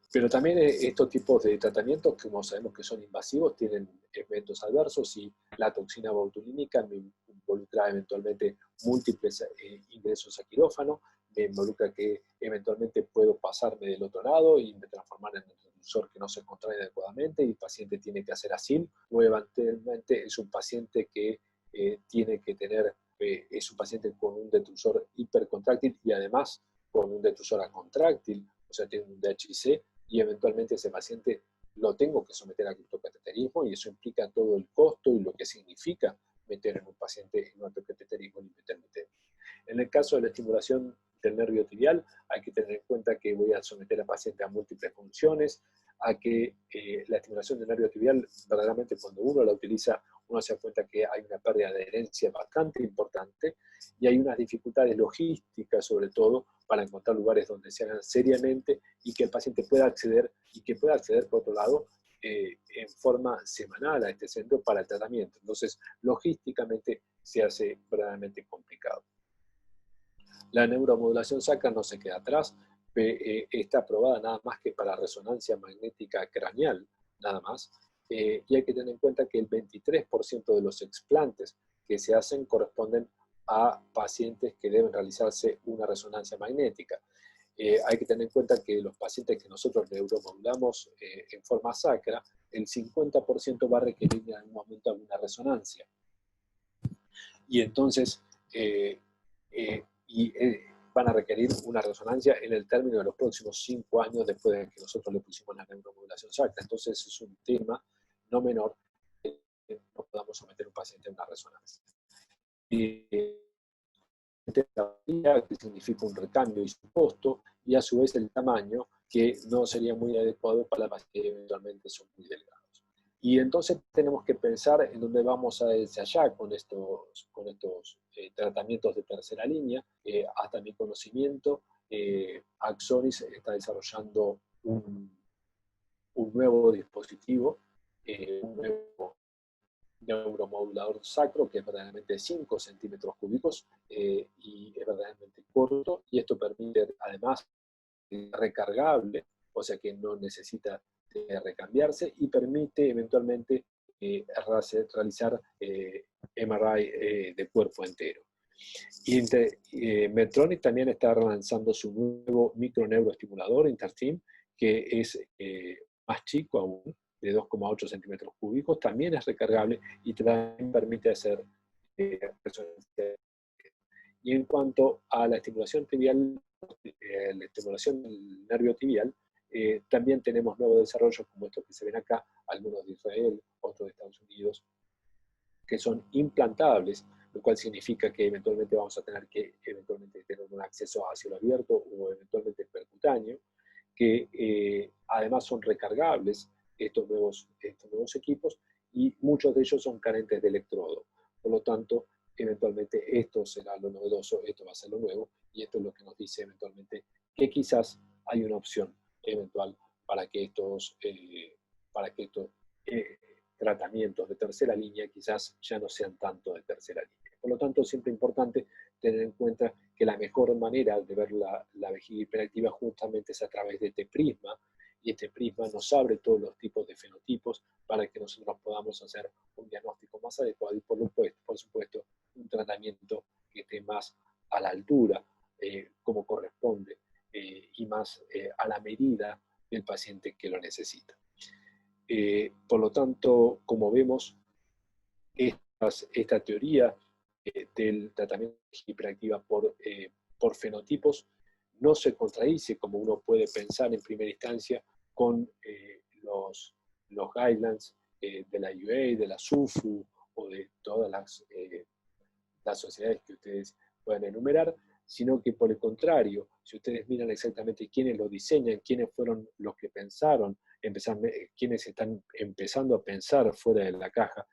Pero también estos tipos de tratamientos, como sabemos que son invasivos, tienen eventos adversos, y la toxina botulínica me involucra eventualmente múltiples ingresos a quirófano, me involucra que eventualmente puedo pasarme del otro lado y me transformar en un detrusor que no se contrae adecuadamente y el paciente tiene que hacer ASIL, o eventualmente es un paciente que tiene que tener, es un paciente con un detrusor hipercontráctil y además con un detrusor acontráctil, o sea, tiene un DHC, y eventualmente ese paciente lo tengo que someter a criptocateterismo, y eso implica todo el costo y lo que significa meter en un paciente en un cateterismo y meterme. En el caso de la estimulación del nervio tibial, hay que tener en cuenta que voy a someter al paciente a múltiples funciones, a que la estimulación del nervio tibial, verdaderamente cuando uno la utiliza, uno se da cuenta que hay una pérdida de adherencia bastante importante, y hay unas dificultades logísticas, sobre todo, para encontrar lugares donde se hagan seriamente y que el paciente pueda acceder, y que pueda acceder, por otro lado, en forma semanal a este centro para el tratamiento. Entonces, logísticamente se hace verdaderamente complicado. La neuromodulación sacra no se queda atrás, está aprobada nada más que para resonancia magnética craneal, nada más, y hay que tener en cuenta que el 23% de los explantes que se hacen corresponden a pacientes que deben realizarse una resonancia magnética. Hay que tener en cuenta que los pacientes que nosotros neuromodulamos en forma sacra, el 50% va a requerir en algún momento alguna resonancia. Y entonces van a requerir una resonancia en el término de los próximos 5 años después de que nosotros le pusimos la neuromodulación sacra. Entonces es un tema no menor que no podamos someter a un paciente a una resonancia. Que significa un recambio y su costo, y a su vez el tamaño, que no sería muy adecuado para pacientes que eventualmente son muy delgados. Y entonces tenemos que pensar en dónde vamos a desde allá con estos tratamientos de tercera línea. Hasta mi conocimiento, Axonis está desarrollando un nuevo dispositivo, un nuevo neuromodulador sacro, que es verdaderamente de 5 centímetros cúbicos y es verdaderamente corto, y esto permite además recargable, o sea que no necesita recambiarse, y permite eventualmente realizar MRI de cuerpo entero. Y Medtronic también está lanzando su nuevo microneuroestimulador Intertim, que es más chico aún, de 2,8 centímetros cúbicos, también es recargable y también permite hacer resonancia. Y en cuanto a la estimulación tibial, la estimulación del nervio tibial, también tenemos nuevos desarrollos como estos que se ven acá, algunos de Israel, otros de Estados Unidos, que son implantables, lo cual significa que eventualmente vamos a tener que tener un acceso a cielo abierto o eventualmente percutáneo, que además son recargables estos nuevos equipos, y muchos de ellos son carentes de electrodo. Por lo tanto, eventualmente esto será lo novedoso, esto va a ser lo nuevo, y esto es lo que nos dice eventualmente que quizás hay una opción eventual para que estos tratamientos de tercera línea quizás ya no sean tanto de tercera línea. Por lo tanto, siempre es importante tener en cuenta que la mejor manera de ver la vejiga hiperactiva justamente es a través de este prisma, y este prisma nos abre todos los tipos de fenotipos para que nosotros podamos hacer un diagnóstico más adecuado y por supuesto un tratamiento que esté más a la altura, como corresponde, y más a la medida del paciente que lo necesita. Por lo tanto, como vemos, esta teoría del tratamiento de hiperactiva por fenotipos no se contradice, como uno puede pensar en primera instancia, con los guidelines de la UA, de la SUFU o de todas las sociedades que ustedes puedan enumerar, sino que por el contrario, si ustedes miran exactamente quiénes lo diseñan, quiénes fueron los que pensaron, quienes están empezando a pensar fuera de la caja,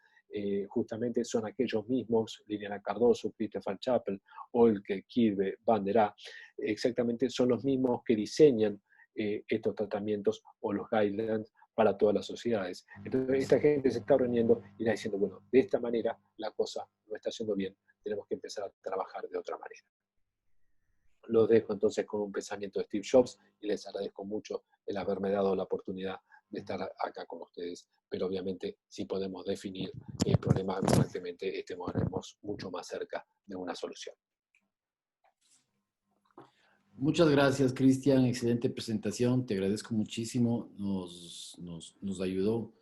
justamente son aquellos mismos, Liliana Cardoso, Christopher Chappell, Olke, Kirbe, Van der Aa, exactamente son los mismos que diseñan estos tratamientos o los guidelines para todas las sociedades. Entonces esta gente se está reuniendo y está diciendo, bueno, de esta manera la cosa no está yendo bien, tenemos que empezar a trabajar de otra manera. Los dejo entonces con un pensamiento de Steve Jobs y les agradezco mucho el haberme dado la oportunidad de estar acá con ustedes, pero obviamente si podemos definir el problema correctamente, estaremos mucho más cerca de una solución. Muchas gracias, Cristian. Excelente presentación. Te agradezco muchísimo. Nos ayudó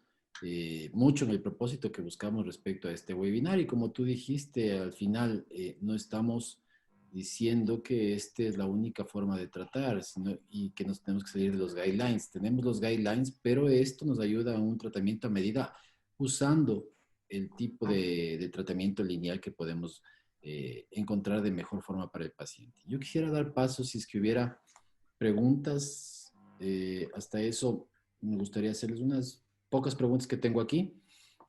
mucho en el propósito que buscamos respecto a este webinar. Y como tú dijiste, al final no estamos diciendo que esta es la única forma de tratar y que nos tenemos que salir de los guidelines. Tenemos los guidelines, pero esto nos ayuda a un tratamiento a medida usando el tipo de tratamiento lineal que podemos encontrar de mejor forma para el paciente. Yo quisiera dar paso si es que hubiera preguntas. Hasta eso me gustaría hacerles unas pocas preguntas que tengo aquí.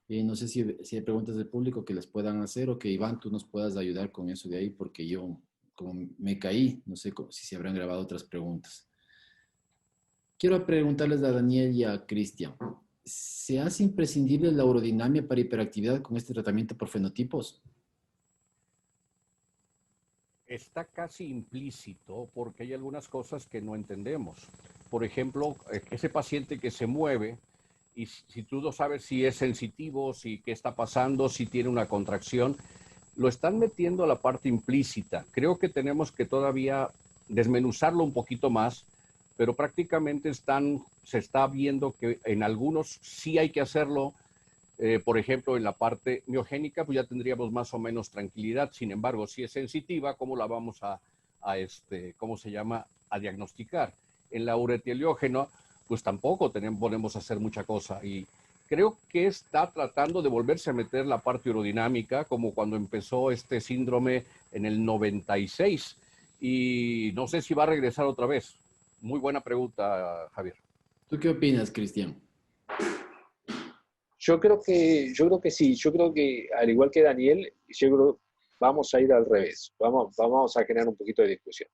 No sé si hay preguntas del público que les puedan hacer o que Iván tú nos puedas ayudar con eso de ahí, porque yo como me caí, no sé si se habrán grabado otras preguntas. Quiero preguntarles a Daniel y a Cristian. ¿Se hace imprescindible la urodinamia para hiperactividad con este tratamiento por fenotipos? está casi implícito porque hay algunas cosas que no entendemos. Por ejemplo, ese paciente que se mueve y si tú no sabes si es sensitivo, si qué está pasando, si tiene una contracción, lo están metiendo a la parte implícita. Creo que tenemos que todavía desmenuzarlo un poquito más, pero prácticamente se está viendo que en algunos sí hay que hacerlo. Por ejemplo, en la parte miogénica, pues ya tendríamos más o menos tranquilidad. Sin embargo, si es sensitiva, ¿cómo la vamos ¿cómo se llama? A diagnosticar? En la ureteliógena, pues tampoco podemos hacer mucha cosa. Y creo que está tratando de volverse a meter la parte urodinamica, como cuando empezó este síndrome en el 96. Y no sé si va a regresar otra vez. Muy buena pregunta, Javier. ¿Tú qué opinas, Cristian? Yo creo que sí, yo creo que al igual que Daniel, yo creo vamos a ir al revés, vamos a generar un poquito de discusión.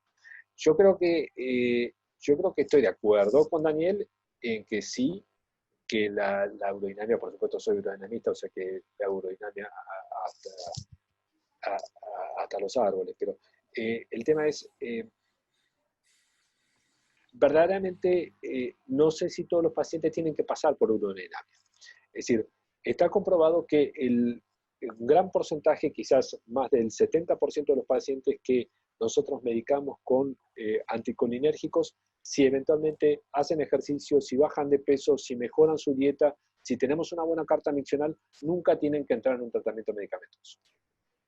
Yo creo yo creo que estoy de acuerdo con Daniel en que sí, que la urodinamia, por supuesto soy urodinamista, o sea que la urodinamia hasta los árboles, pero el tema es, verdaderamente no sé si todos los pacientes tienen que pasar por urodinamia. Es decir, está comprobado que un gran porcentaje, quizás más del 70% de los pacientes que nosotros medicamos con anticolinérgicos, si eventualmente hacen ejercicio, si bajan de peso, si mejoran su dieta, si tenemos una buena carta miccional, nunca tienen que entrar en un tratamiento medicamentoso.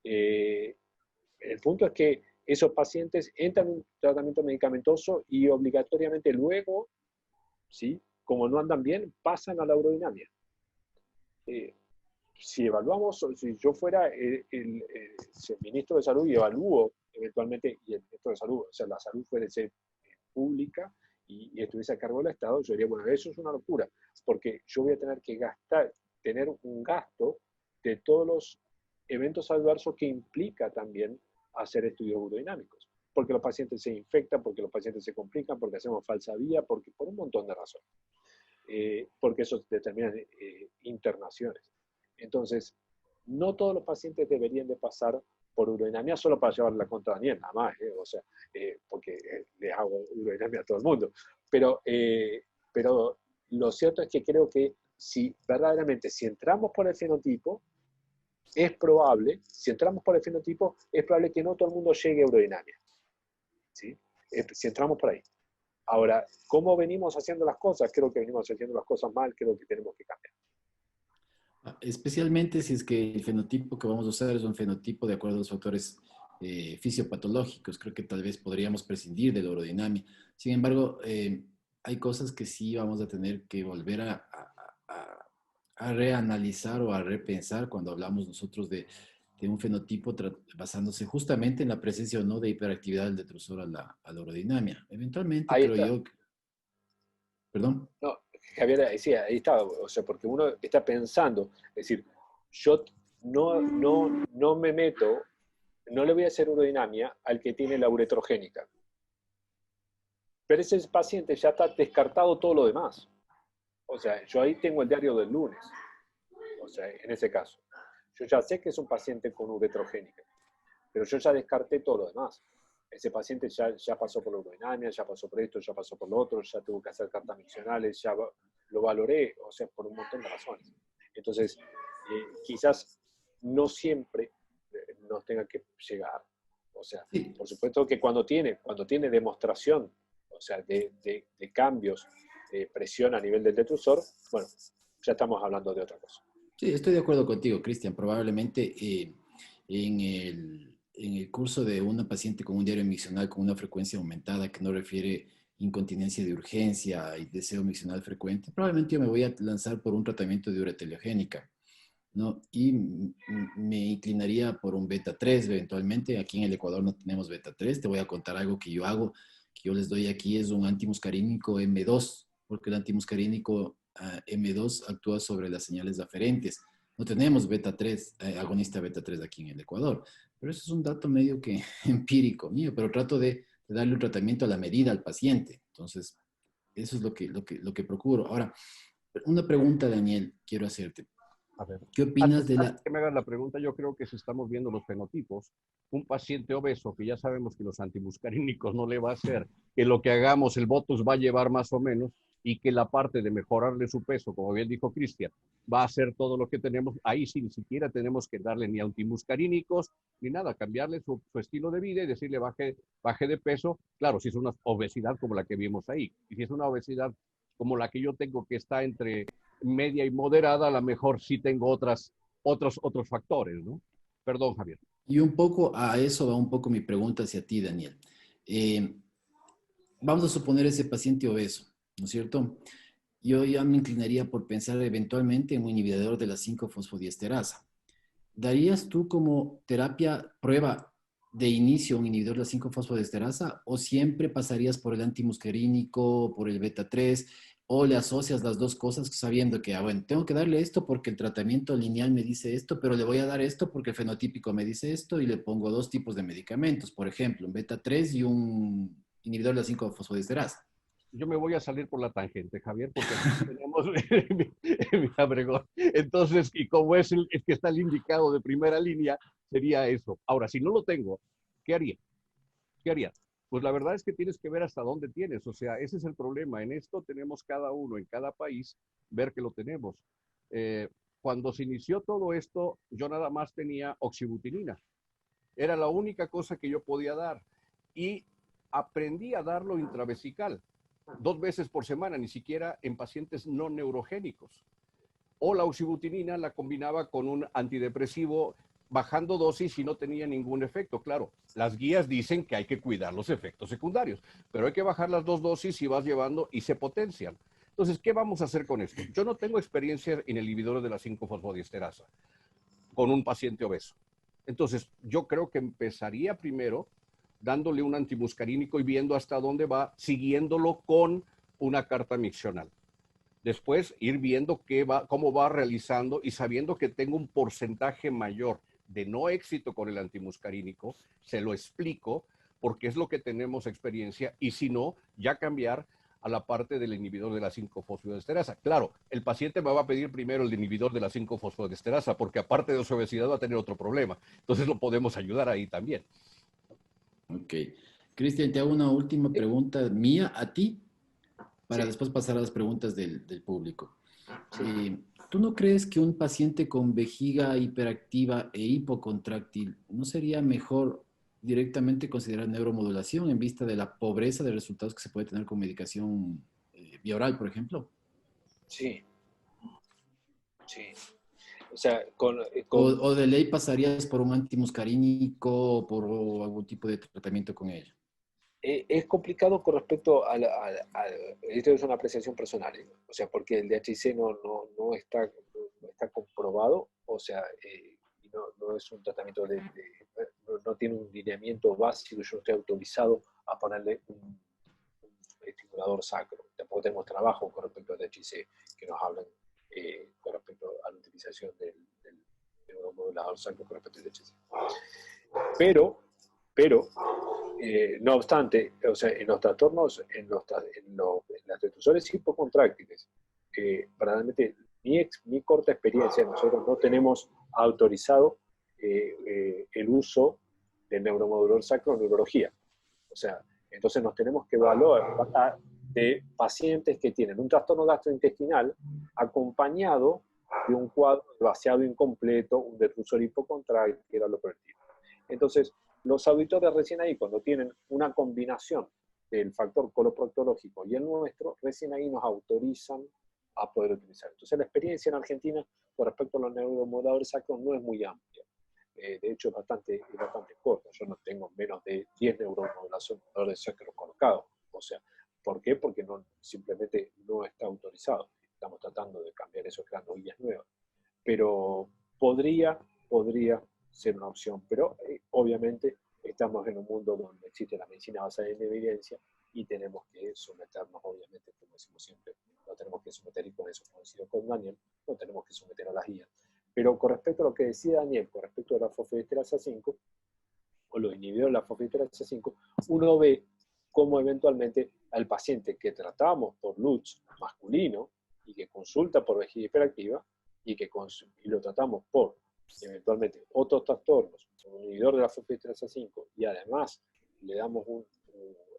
El punto es que esos pacientes entran en un tratamiento medicamentoso y obligatoriamente luego, ¿sí? Como no andan bien, pasan a la urodinamia. Si evaluamos, si yo fuera el ministro de Salud y evalúo eventualmente, y el ministro de Salud, o sea, la salud puede ser pública y estuviese a cargo del Estado, yo diría, bueno, eso es una locura, porque yo voy a tener que tener un gasto de todos los eventos adversos que implica también hacer estudios urodinámicos, porque los pacientes se infectan, porque los pacientes se complican, porque hacemos falsa vía, porque por un montón de razones. Porque eso determina internaciones. Entonces, no todos los pacientes deberían de pasar por urodinamia solo para llevar la contra Daniel, nada más, o sea, porque les hago urodinamia a todo el mundo. Pero lo cierto es que creo que si verdaderamente, si entramos por el fenotipo, es probable, si entramos por el fenotipo, es probable que no todo el mundo llegue a urodinamia. ¿Sí? Si entramos por ahí. Ahora, ¿cómo venimos haciendo las cosas? Creo que venimos haciendo las cosas mal, creo que tenemos que cambiar. Especialmente si es que el fenotipo que vamos a usar es un fenotipo de acuerdo a los factores fisiopatológicos. Creo que tal vez podríamos prescindir de la urodinamia. Sin embargo, hay cosas que sí vamos a tener que volver a reanalizar o a repensar cuando hablamos nosotros de un fenotipo basándose justamente en la presencia o no de hiperactividad del detrusor a la urodinamia. Eventualmente, Ahí creo está. yo, perdón. No, Javier decía, ahí está, o sea, porque uno está pensando, es decir, yo no me meto, no le voy a hacer urodinamia al que tiene la uretrogénica. Pero ese paciente ya está descartado todo lo demás. O sea, yo ahí tengo el diario del lunes. O sea, en ese caso. Yo ya sé que es un paciente con uretrogénica, pero yo ya descarté todo lo demás. Ese paciente ya pasó por la urodinamia, ya pasó por esto, ya pasó por lo otro, ya tuvo que hacer cartas miccionales, ya lo valoré, o sea, por un montón de razones. Entonces, quizás no siempre nos tenga que llegar. O sea, Sí. por supuesto que cuando tiene demostración, o sea, de cambios de presión a nivel del detrusor, bueno, ya estamos hablando de otra cosa. Sí, estoy de acuerdo contigo, Cristian. Probablemente en el curso de una paciente con un diario miccional con una frecuencia aumentada que no refiere incontinencia de urgencia y deseo miccional frecuente, probablemente yo me voy a lanzar por un tratamiento de ureteliogénica, ¿no? Y me inclinaría por un beta 3 eventualmente. Aquí en el Ecuador no tenemos beta 3. Te voy a contar algo que yo hago, que yo les doy aquí, es un antimuscarínico M2, porque el antimuscarínico M2 actúa sobre las señales aferentes. No tenemos beta 3, agonista beta 3 aquí en el Ecuador, pero eso es un dato medio que empírico mío, pero trato de darle un tratamiento a la medida al paciente. Entonces, eso es lo que procuro. Ahora, una pregunta, Daniel, quiero hacerte. A ver, ¿Qué opinas de antes la... que me hagas la pregunta, yo creo que si estamos viendo los fenotipos, un paciente obeso, que ya sabemos que los antimuscarínicos no le va a hacer, que lo que hagamos, el Botox va a llevar más o menos, y que la parte de mejorarle su peso, como bien dijo Cristian, va a hacer todo lo que tenemos, ahí sí, ni siquiera tenemos que darle ni antimuscarínicos, ni nada, cambiarle su estilo de vida y decirle baje de peso. Claro, si es una obesidad como la que vimos ahí, y si es una obesidad como la que yo tengo, que está entre media y moderada, a lo mejor sí tengo otros factores, ¿no? Perdón, Javier. Y un poco a eso va un poco mi pregunta hacia ti, Daniel. Eh, Vamos a suponer ese paciente obeso, ¿no es cierto? Yo ya me inclinaría por pensar eventualmente en un inhibidor de la 5-fosfodiesterasa. ¿Darías tú como terapia prueba de inicio un inhibidor de la 5-fosfodiesterasa o siempre pasarías por el antimuscarínico, por el beta 3 o le asocias las dos cosas sabiendo que, bueno, tengo que darle esto porque el tratamiento lineal me dice esto, pero le voy a dar esto porque el fenotípico me dice esto y le pongo dos tipos de medicamentos, por ejemplo, un beta 3 y un inhibidor de la 5-fosfodiesterasa? Yo me voy a salir por la tangente, Javier, porque aquí tenemos mi Abregón. Entonces, y como es el que está el indicado de primera línea, sería eso. Ahora, si no lo tengo, ¿qué haría? ¿Qué haría? Pues la verdad es que tienes que ver hasta dónde tienes. O sea, ese es el problema. En esto tenemos cada uno, en cada país, ver que lo tenemos. Eh, Cuando se inició todo esto, yo nada más tenía oxibutinina. Era la única cosa que yo podía dar. Y aprendí a darlo intravesical, 2 veces por semana, ni siquiera en pacientes no neurogénicos. O la oxibutinina la combinaba con un antidepresivo bajando dosis y no tenía ningún efecto. Claro, las guías dicen que hay que cuidar los efectos secundarios, pero hay que bajar las dos dosis y vas llevando y se potencian. Entonces, ¿qué vamos a hacer con esto? Yo no tengo experiencia en el inhibidor de la 5-fosfodiesterasa con un paciente obeso. Entonces, yo creo que empezaría primero dándole un antimuscarínico y viendo hasta dónde va, siguiéndolo con una carta miccional. Después, ir viendo cómo va realizando y sabiendo que tengo un porcentaje mayor de no éxito con el antimuscarínico, se lo explico porque es lo que tenemos experiencia y si no, ya cambiar a la parte del inhibidor de la 5-fosfodiesterasa. Claro, el paciente me va a pedir primero el inhibidor de la 5-fosfodiesterasa porque aparte de su obesidad va a tener otro problema. Entonces lo podemos ayudar ahí también. Ok. Cristian, te hago una última pregunta mía a ti para Sí, después pasar a las preguntas del público. sí. ¿Tú no crees que un paciente con vejiga hiperactiva e hipocontráctil no sería mejor directamente considerar neuromodulación en vista de la pobreza de resultados que se puede tener con medicación vía oral, por ejemplo? Sí, sí. O sea, O de ley pasarías por un antimuscarínico o por algún tipo de tratamiento con ella? es complicado con respecto esto es una apreciación personal, ¿eh? O sea, porque el DHC no está comprobado, o sea, y no es un tratamiento no tiene un lineamiento básico, yo no estoy autorizado a ponerle un estimulador sacro. Tampoco tenemos trabajo con respecto al DHC que nos hablan con respecto a la utilización del neuromodulador sacro con respecto al DHC. Pero no obstante, o sea, en los trastornos, en las destrusores hipocontráctiles, verdaderamente mi corta experiencia, nosotros no tenemos autorizado el uso del neuromodulador sacro en neurología. O sea, entonces nos tenemos que evaluar de pacientes que tienen un trastorno gastrointestinal acompañado de un cuadro de vaciado incompleto, un detrusor hipocontráctil, algo por el tipo. Entonces, los auditores recién ahí, cuando tienen una combinación del factor coloproctológico y el nuestro, recién ahí nos autorizan a poder utilizar. Entonces, la experiencia en Argentina con respecto a los neuromoduladores sacros no es muy amplia. De hecho, es bastante corta. Yo no tengo menos de 10 neuromoduladores sacros colocados. O sea, ¿por qué? Porque simplemente no está autorizado. Estamos tratando de cambiar eso, creando guías nuevas. Pero podría ser una opción, pero obviamente estamos en un mundo donde existe la medicina basada en evidencia y tenemos que someternos, obviamente, como decimos siempre, no tenemos que someter, y con eso coincido con Daniel, no tenemos que someter a las guías. Pero con respecto a lo que decía Daniel, con respecto a la fosfodiesterasa 5, o los inhibidores de la fosfodiesterasa 5, uno ve cómo eventualmente al paciente que tratamos por LUTS masculino y que consulta por vejiga hiperactiva, y lo tratamos por eventualmente otros trastornos, un inhibidor de la fosfodiesterasa 5, y además le damos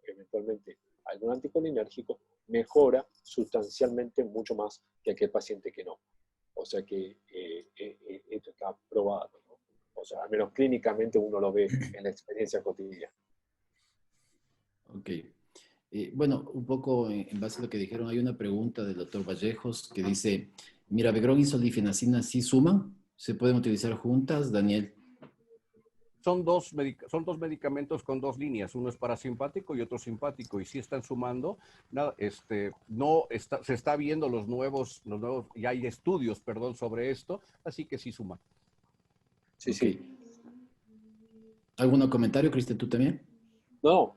eventualmente algún anticolinérgico, mejora sustancialmente mucho más que aquel paciente que no. O sea que esto está probado, ¿no? O sea, al menos clínicamente uno lo ve en la experiencia cotidiana. Ok. Bueno, un poco en base a lo que dijeron, hay una pregunta del doctor Vallejos que dice, ¿mirabegrón y solifenacina sí suman? ¿Se pueden utilizar juntas, Daniel? Son dos medicamentos con dos líneas, uno es parasimpático y otro simpático, y sí están sumando, nada, se está viendo los nuevos, y hay estudios, perdón, sobre esto, así que sí suman. Sí, Ok. sí. ¿Algún comentario, Cristian, tú también? No,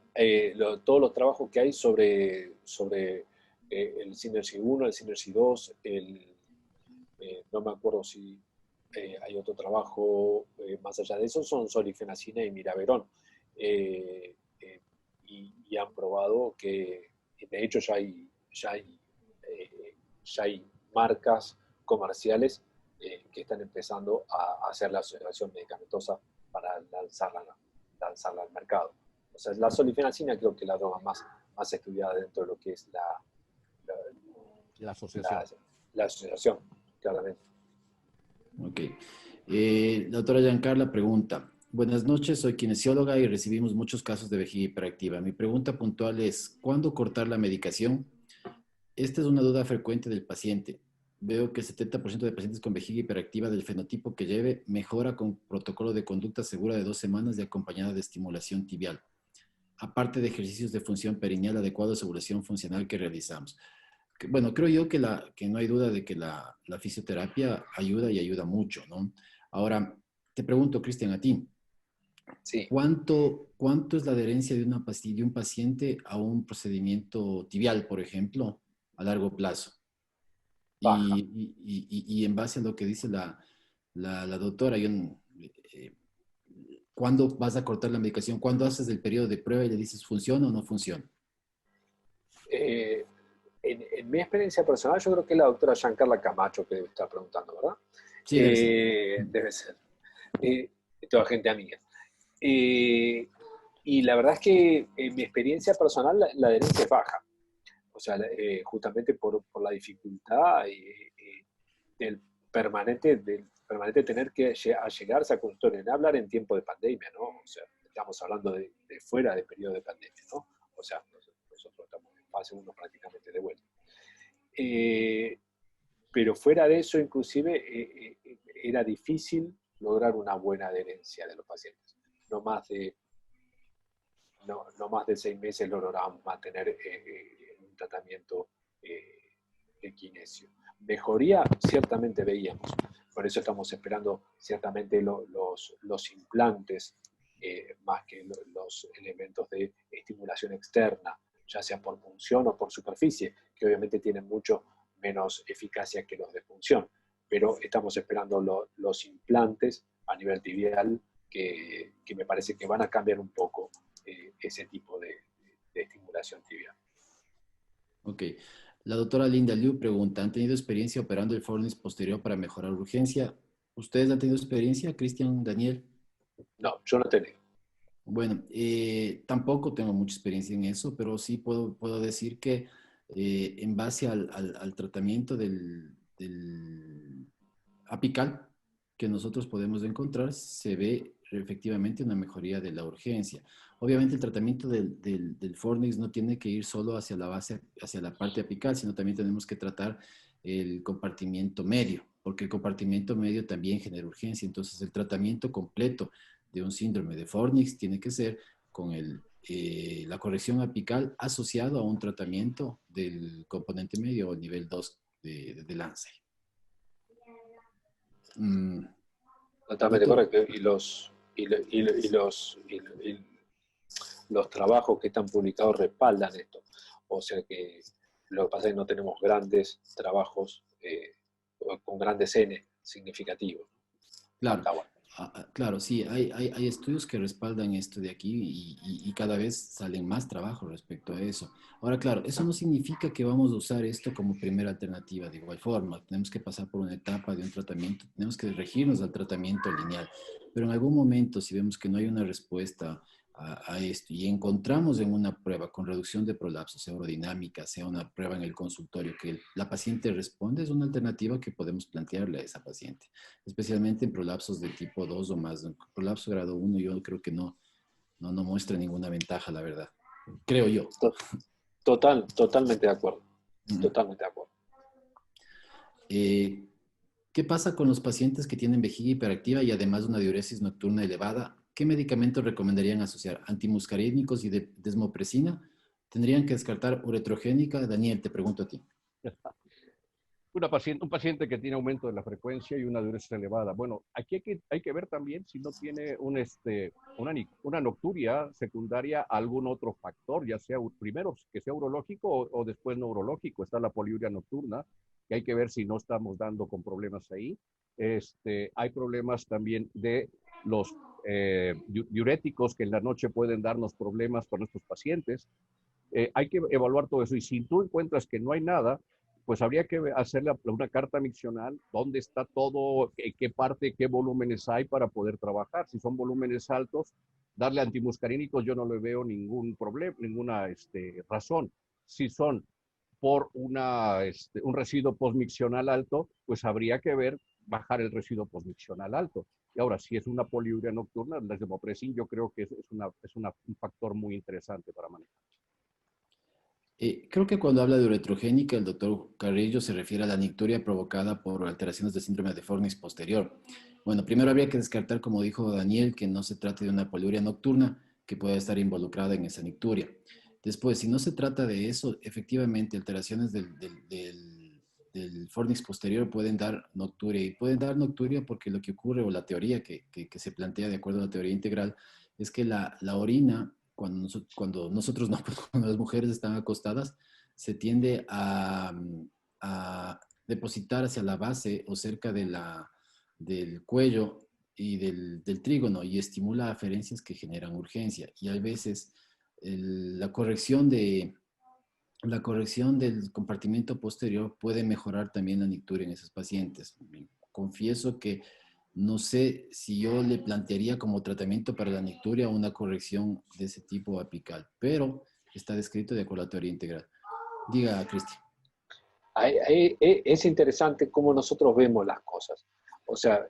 todos los trabajos que hay sobre el Synergy 1, el Synergy 2, no me acuerdo si hay otro trabajo más allá de eso, son solifenacina y miraberón. Y han probado que, de hecho, ya hay marcas comerciales que están empezando a hacer la asociación medicamentosa para lanzarla al mercado. O sea, la solifenacina creo que es la droga más estudiada dentro de lo que es La asociación. la asociación, claramente. Ok. La doctora Giancarla pregunta, buenas noches, soy kinesióloga y recibimos muchos casos de vejiga hiperactiva. Mi pregunta puntual es, ¿cuándo cortar la medicación? Esta es una duda frecuente del paciente. Veo que el 70% de pacientes con vejiga hiperactiva del fenotipo que lleve mejora con protocolo de conducta segura de 2 semanas y acompañada de estimulación tibial, aparte de ejercicios de función perineal adecuados a evaluación funcional que realizamos. Bueno, creo yo que no hay duda de que la fisioterapia ayuda y ayuda mucho, ¿no? Ahora, te pregunto, Cristian, a ti, Sí. ¿cuánto es la adherencia de un paciente a un procedimiento tibial, por ejemplo, a largo plazo? Baja. Y en base a lo que dice la doctora, ¿cuándo vas a cortar la medicación? ¿Cuándo haces el periodo de prueba y le dices funciona o no funciona? En mi experiencia personal, yo creo que es la doctora Giancarla Camacho que debe estar preguntando, ¿verdad? Sí, debe ser. Debe ser. Toda gente amiga. Y la verdad es que en mi experiencia personal la adherencia es baja. O sea, justamente por la dificultad del permanente tener que allegarse a consultorio, en hablar en tiempo de pandemia, ¿no? O sea, estamos hablando de fuera de periodo de pandemia, ¿no? O sea, nosotros estamos en fase 1 prácticamente de vuelta. Pero fuera de eso, inclusive, era difícil lograr una buena adherencia de los pacientes. No más de 6 meses lo logramos mantener un tratamiento de kinesio. Mejoría ciertamente veíamos, por eso estamos esperando ciertamente los implantes más que los elementos de estimulación externa, ya sea por punción o por superficie, que obviamente tienen mucho menos eficacia que los de punción, pero estamos esperando los implantes a nivel tibial que me parece que van a cambiar un poco ese tipo de estimulación tibial. Ok. La doctora Linda Liu pregunta, ¿han tenido experiencia operando el fornix posterior para mejorar urgencia? ¿Ustedes han tenido experiencia, Cristian, Daniel? No, yo no tengo. Bueno, tampoco tengo mucha experiencia en eso, pero sí puedo decir que en base al tratamiento del apical que nosotros podemos encontrar, se ve efectivamente una mejoría de la urgencia. Obviamente el tratamiento del fornix no tiene que ir solo hacia la base, hacia la parte apical, sino también tenemos que tratar el compartimiento medio, porque el compartimiento medio también genera urgencia. Entonces el tratamiento completo de un síndrome de Fornix tiene que ser con la corrección apical asociado a un tratamiento del componente medio o nivel 2 de Lancet. Totalmente Doctor, correcto. Los trabajos que están publicados respaldan esto. O sea que lo que pasa es que no tenemos grandes trabajos con grandes N significativos. claro. Falta bueno. Claro, sí, hay estudios que respaldan esto de aquí y cada vez salen más trabajos respecto a eso. Ahora, claro, eso no significa que vamos a usar esto como primera alternativa de igual forma. Tenemos que pasar por una etapa de un tratamiento, tenemos que regirnos al tratamiento lineal. Pero en algún momento, si vemos que no hay una respuesta a esto y encontramos en una prueba con reducción de prolapso, sea aerodinámica, sea una prueba en el consultorio, que la paciente responde, es una alternativa que podemos plantearle a esa paciente, especialmente en prolapsos de tipo 2 o más. En prolapso grado 1 yo creo que no muestra ninguna ventaja, la verdad. Creo yo. Totalmente de acuerdo. Totalmente de acuerdo. ¿Qué pasa con los pacientes que tienen vejiga hiperactiva y además una diuresis nocturna elevada? ¿Qué medicamentos recomendarían asociar? ¿Antimuscarínicos y desmopresina? ¿Tendrían que descartar uretrogénica? Daniel, te pregunto a ti. Un paciente que tiene aumento de la frecuencia y una diuresis elevada. Bueno, aquí hay que ver también si no tiene una nocturia secundaria a algún otro factor, ya sea primero que sea urológico o después neurológico. Está la poliuria nocturna, que hay que ver si no estamos dando con problemas ahí. Hay problemas también de los diuréticos que en la noche pueden darnos problemas con nuestros pacientes. Hay que evaluar todo eso y si tú encuentras que no hay nada, pues habría que hacerle una carta miccional, dónde está todo, qué parte, qué volúmenes hay para poder trabajar. Si son volúmenes altos, darle antimuscarínicos yo no le veo ningún problema, ninguna razón. Si son por un residuo postmiccional alto, pues habría que ver bajar el residuo postmiccional alto. Y ahora, si es una poliuria nocturna, la desmopresina yo creo que es un factor muy interesante para manejar. Creo que cuando habla de uretrogénica, el doctor Carrillo se refiere a la nicturia provocada por alteraciones del síndrome de Fornix posterior. Bueno, primero habría que descartar, como dijo Daniel, que no se trate de una poliuria nocturna que pueda estar involucrada en esa nicturia. Después, si no se trata de eso, efectivamente, alteraciones del Fornix posterior pueden dar nocturia. Y pueden dar nocturia porque lo que ocurre, o la teoría que se plantea de acuerdo a la teoría integral, es que la orina cuando nosotros no, cuando las mujeres están acostadas, se tiende a depositar hacia la base o cerca del cuello y del trígono y estimula aferencias que generan urgencia. Y a veces la corrección del compartimiento posterior puede mejorar también la nicturia en esos pacientes. Confieso que no sé si yo le plantearía como tratamiento para la nicturia una corrección de ese tipo apical, pero está descrito de acuerdo a la teoría integral. Diga, Cristian. Es interesante cómo nosotros vemos las cosas. O sea,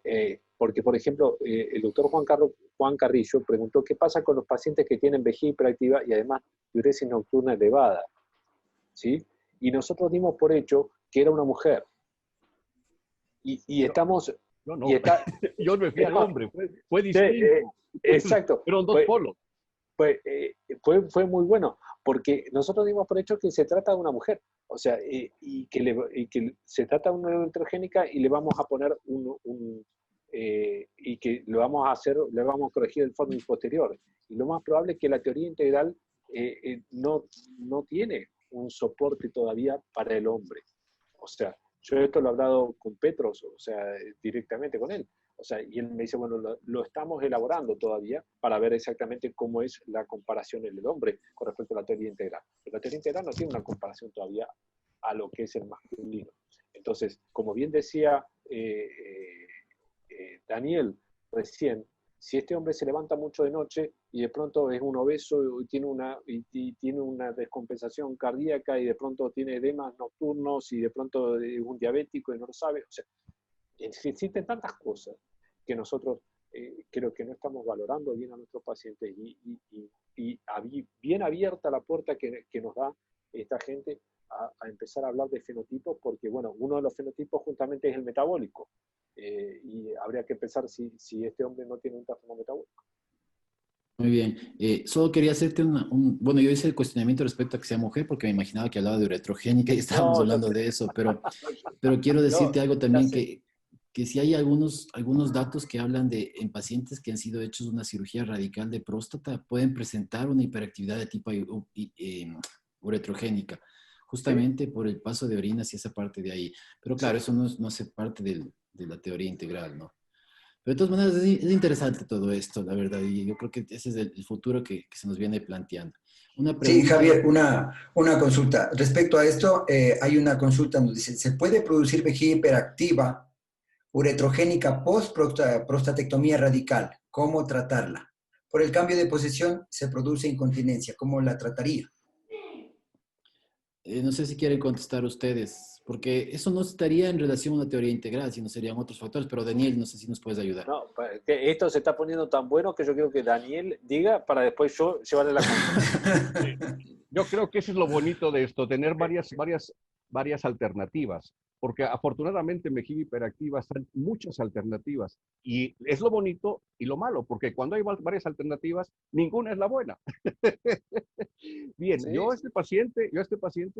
porque, por ejemplo, el doctor Juan Carrillo preguntó qué pasa con los pacientes que tienen vejiga hiperactiva y además diuresis nocturna elevada. ¿Sí? Y nosotros dimos por hecho que era una mujer. Y estamos... No. Yo me fui al hombre, fue distinto. Exacto. Fueron dos polos. Fue muy bueno, porque nosotros dimos por hecho que se trata de una mujer, o sea, y que se trata de una uretrogénica y le vamos a poner y que le vamos a corregir el fornix posterior. Y lo más probable es que la teoría integral no tiene un soporte todavía para el hombre. O sea, yo esto lo he hablado con Petros, o sea, directamente con él. O sea, y él me dice, bueno, lo estamos elaborando todavía para ver exactamente cómo es la comparación en el hombre con respecto a la teoría integral. Pero la teoría integral no tiene una comparación todavía a lo que es el masculino. Entonces, como bien decía Daniel recién, si este hombre se levanta mucho de noche y de pronto es un obeso y tiene una descompensación cardíaca y de pronto tiene edemas nocturnos y de pronto es un diabético y no lo sabe, o sea, existen tantas cosas que nosotros creo que no estamos valorando bien a nuestros pacientes y bien abierta la puerta que nos da esta gente a empezar a hablar de fenotipos, porque bueno, uno de los fenotipos justamente es el metabólico. Y habría que pensar si este hombre no tiene un trastorno metabólico. Muy bien. Solo quería hacerte bueno, yo hice el cuestionamiento respecto a que sea mujer porque me imaginaba que hablaba de uretrogénica y estábamos hablando de eso, pero quiero decirte algo también que si hay algunos datos que hablan en pacientes que han sido hechos una cirugía radical de próstata, pueden presentar una hiperactividad de tipo uretrogénica, justamente por el paso de orinas y esa parte de ahí. Pero claro, eso no hace parte de la teoría integral, ¿no? Pero de todas maneras es interesante todo esto, la verdad, y yo creo que ese es el futuro que se nos viene planteando. Una Sí, pregunta, Javier, una consulta. Respecto a esto, hay una consulta donde dice, ¿se puede producir vejiga hiperactiva uretrogénica post-prostatectomía radical? ¿Cómo tratarla? Por el cambio de posición se produce incontinencia. ¿Cómo la trataría? no sé si quieren contestar ustedes, porque eso no estaría en relación a una teoría integral, sino serían otros factores, pero Daniel, no sé si nos puedes ayudar. No, que esto se está poniendo tan bueno que yo quiero que Daniel diga para después yo llevarle la contra. Yo creo que eso es lo bonito de esto, tener varias alternativas, porque afortunadamente en vejiga hiperactiva están muchas alternativas y es lo bonito y lo malo, porque cuando hay varias alternativas, ninguna es la buena. Bien, Sí, yo a este paciente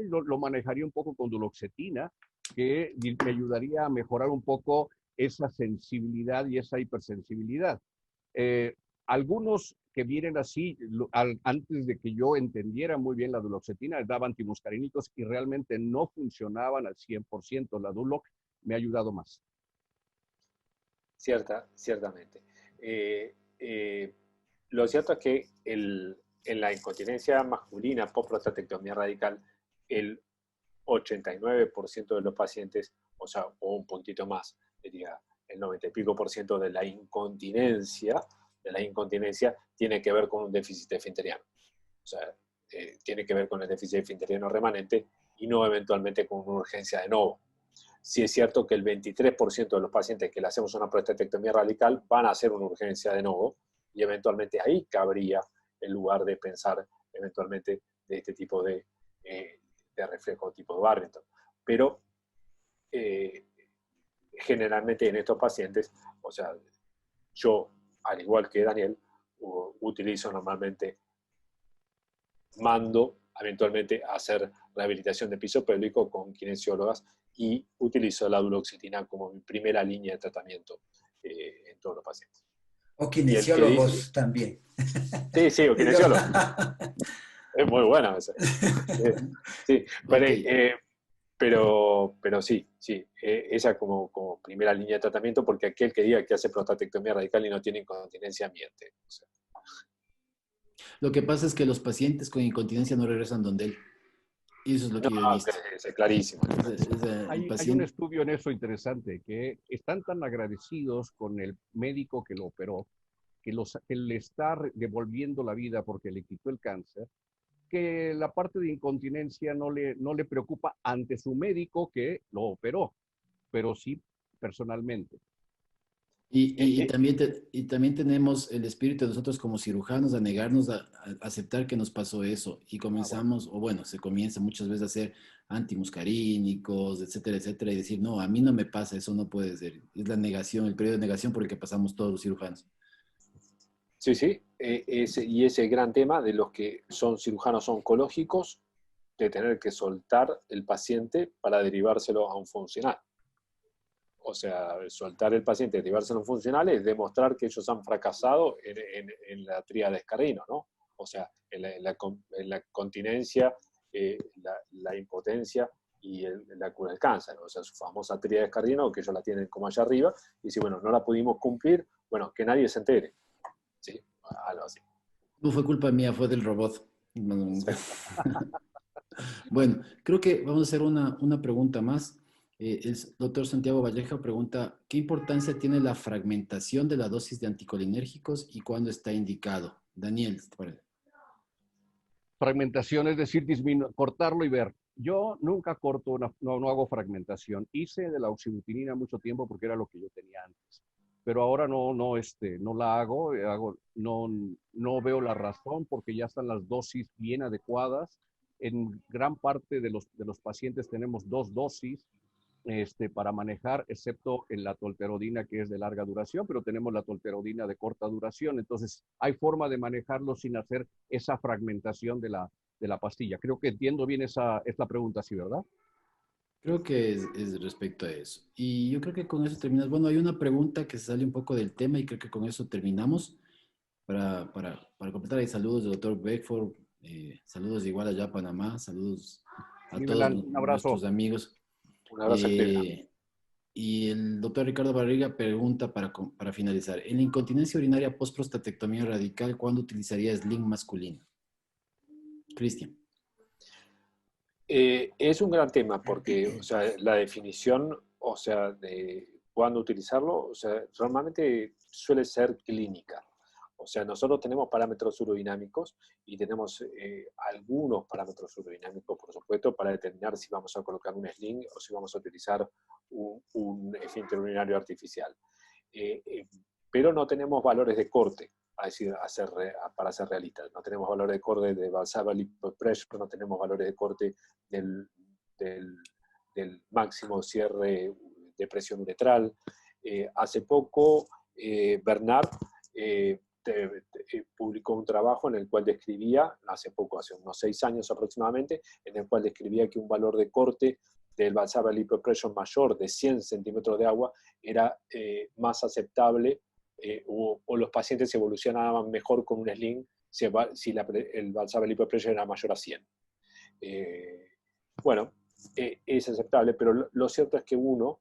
lo manejaría un poco con duloxetina, que me ayudaría a mejorar un poco esa sensibilidad y esa hipersensibilidad. Eh, Algunos que vienen así, antes de que yo entendiera muy bien la duloxetina, les daba antimuscarínicos y realmente no funcionaban al 100%. La Duloc me ha ayudado más. ciertamente. Eh, lo cierto es que en la incontinencia masculina post-prostatectomía radical, el 89% de los pacientes, o sea, o un puntito más, diría el 90 y pico por ciento de la incontinencia tiene que ver con un déficit esfinteriano. O sea, tiene que ver con el déficit esfinteriano remanente y no eventualmente con una urgencia de novo. Sí es cierto que el 23% de los pacientes que le hacemos una prostatectomía radical van a hacer una urgencia de novo y eventualmente ahí cabría el lugar de pensar eventualmente de este tipo de reflejo tipo de Barrington. Pero eh, generalmente en estos pacientes, o sea, yo, al igual que Daniel, utilizo normalmente, mando eventualmente a hacer rehabilitación de piso pélvico con kinesiólogas y utilizo la duloxetina como mi primera línea de tratamiento en todos los pacientes. O Y el que dice, kinesiólogos también. sí, sí, o kinesiólogo, es muy buena esa. Sí, Ok, pero sí, sí, esa como primera línea de tratamiento, porque aquel que diga que hace prostatectomía radical y no tiene incontinencia miente. O sea, lo que pasa es que los pacientes con incontinencia no regresan donde él, y eso es lo no, que yo he visto. es clarísimo. El Hay un paciente, estudio en eso interesante, que están tan agradecidos con el médico que lo operó, que le está devolviendo la vida porque le quitó el cáncer, que la parte de incontinencia no le preocupa ante su médico que lo operó, pero sí personalmente. y, Eh, y eh, también y también tenemos el espíritu de nosotros como cirujanos a negarnos a aceptar que nos pasó eso y Bueno, comenzamos, o bueno, se comienza muchas veces a hacer antimuscarínicos, etcétera, etcétera, y decir, no, a mí no me pasa, eso no puede ser. Es la negación, el periodo de negación por el que pasamos todos los cirujanos. sí, sí, y ese gran tema de los que son cirujanos oncológicos, de tener que soltar el paciente para derivárselo a un funcional. O sea, soltar el paciente y derivárselo a un funcional es demostrar que ellos han fracasado en la tríada de Escarrino, ¿no? O sea, en la continencia, la impotencia y la cura del cáncer. O sea, su famosa tríada de Escarrino, que ellos la tienen como allá arriba, y si, bueno, no la pudimos cumplir, bueno, que nadie se entere. ¿Sí? Algo así. No fue culpa mía, fue del robot. Sí. Bueno, creo que vamos a hacer una pregunta más. El doctor Santiago Vallejo pregunta, ¿qué importancia tiene la fragmentación de la dosis de anticolinérgicos y cuándo está indicado? Daniel, ¿te parece? Fragmentación, es decir, cortarlo y ver. Yo nunca corto, no hago fragmentación. Hice de la oxibutinina mucho tiempo porque era lo que yo tenía antes. Pero ahora no la no veo la razón porque ya están las dosis bien adecuadas. En gran parte de los pacientes tenemos dos dosis para manejar, excepto en la tolterodina que es de larga duración, pero tenemos la tolterodina de corta duración. Entonces, hay forma de manejarlo sin hacer esa fragmentación de la pastilla. Creo que entiendo bien esa pregunta, ¿sí, verdad? Creo que es respecto a eso. Y yo creo que con eso terminas. Bueno, hay una pregunta que sale un poco del tema y creo que con eso terminamos. Para completar, hay saludos del doctor Beckford, saludos igual allá a Panamá, saludos a Mi todos Melan, un abrazo. nuestros amigos. Un abrazo a Cleveland. Eh, Y el doctor Ricardo Barriga pregunta para finalizar. En la incontinencia urinaria post-prostatectomía radical, ¿cuándo utilizaría sling masculino? Cristian. Es un gran tema porque, o sea, la definición, o sea, de cuándo utilizarlo, o sea, normalmente suele ser clínica. O sea, nosotros tenemos parámetros urodinámicos y tenemos algunos parámetros urodinámicos, por supuesto, para determinar si vamos a colocar un sling o si vamos a utilizar un esfínter urinario artificial. Pero no tenemos valores de corte, para ser realistas. No tenemos valores de corte de Valsalva pressure, no tenemos valores de corte del, del, del máximo cierre de presión uretral. Hace poco, Bernard publicó un trabajo en el cual describía, hace poco, hace unos 6 años aproximadamente, en el cual describía que un valor de corte del Valsalva lipo pressure mayor de 100 centímetros de agua era más aceptable o los pacientes evolucionaban mejor con un sling si el Valsalva lipo pressure era mayor a 100. Bueno, es aceptable, pero lo cierto es que uno,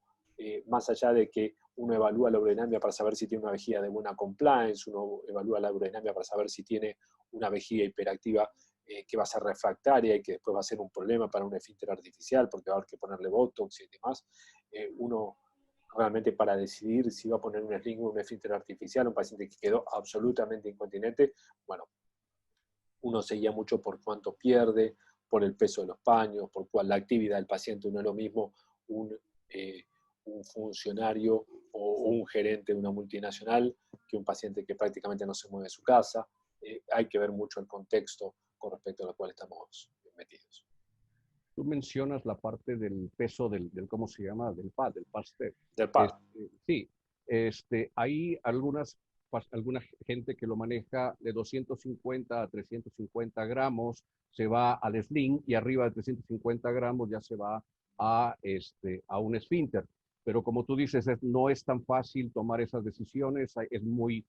más allá de que uno evalúa la urodinamia para saber si tiene una vejiga de buena compliance, uno evalúa la urodinamia para saber si tiene una vejiga hiperactiva que va a ser refractaria y que después va a ser un problema para un esfínter artificial porque va a haber que ponerle botox y demás. Uno realmente para decidir si va a poner un sling o un esfínter artificial, un paciente que quedó absolutamente incontinente, bueno, uno se guía mucho por cuánto pierde, por el peso de los paños, por cuál la actividad del paciente. No es lo mismo un funcionario o un gerente de una multinacional que un paciente que prácticamente no se mueve de su casa. Hay que ver mucho el contexto con respecto a lo cual estamos metidos. Tú mencionas la parte del peso del ¿cómo se llama? Del pad step. Del pad. Sí, hay alguna gente que lo maneja de 250 a 350 gramos, se va al sling y arriba de 350 gramos ya se va a un esfínter. Pero como tú dices, no es tan fácil tomar esas decisiones, es muy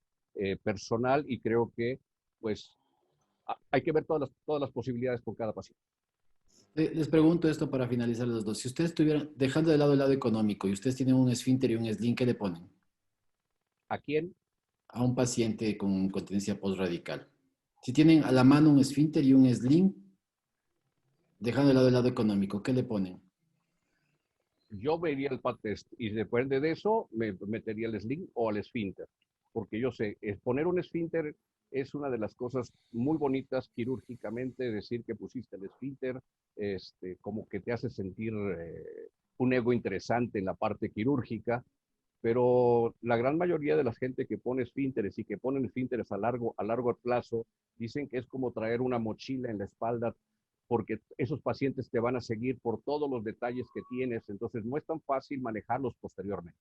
personal y creo que pues hay que ver todas las posibilidades por cada paciente. Les pregunto esto para finalizar los dos. Si ustedes estuvieran dejando de lado el lado económico y ustedes tienen un esfínter y un sling, ¿qué le ponen? ¿A quién? A un paciente con incontinencia postradical. Si tienen a la mano un esfínter y un sling, dejando de lado el lado económico, ¿qué le ponen? Yo vería el pad test y depende de eso me metería el sling o el esfínter, porque yo sé, poner un esfínter es una de las cosas muy bonitas quirúrgicamente, decir que pusiste el esfínter, como que te hace sentir un ego interesante en la parte quirúrgica, pero la gran mayoría de la gente que pone esfínteres y que ponen esfínteres a largo plazo, dicen que es como traer una mochila en la espalda porque esos pacientes te van a seguir por todos los detalles que tienes, entonces no es tan fácil manejarlos posteriormente.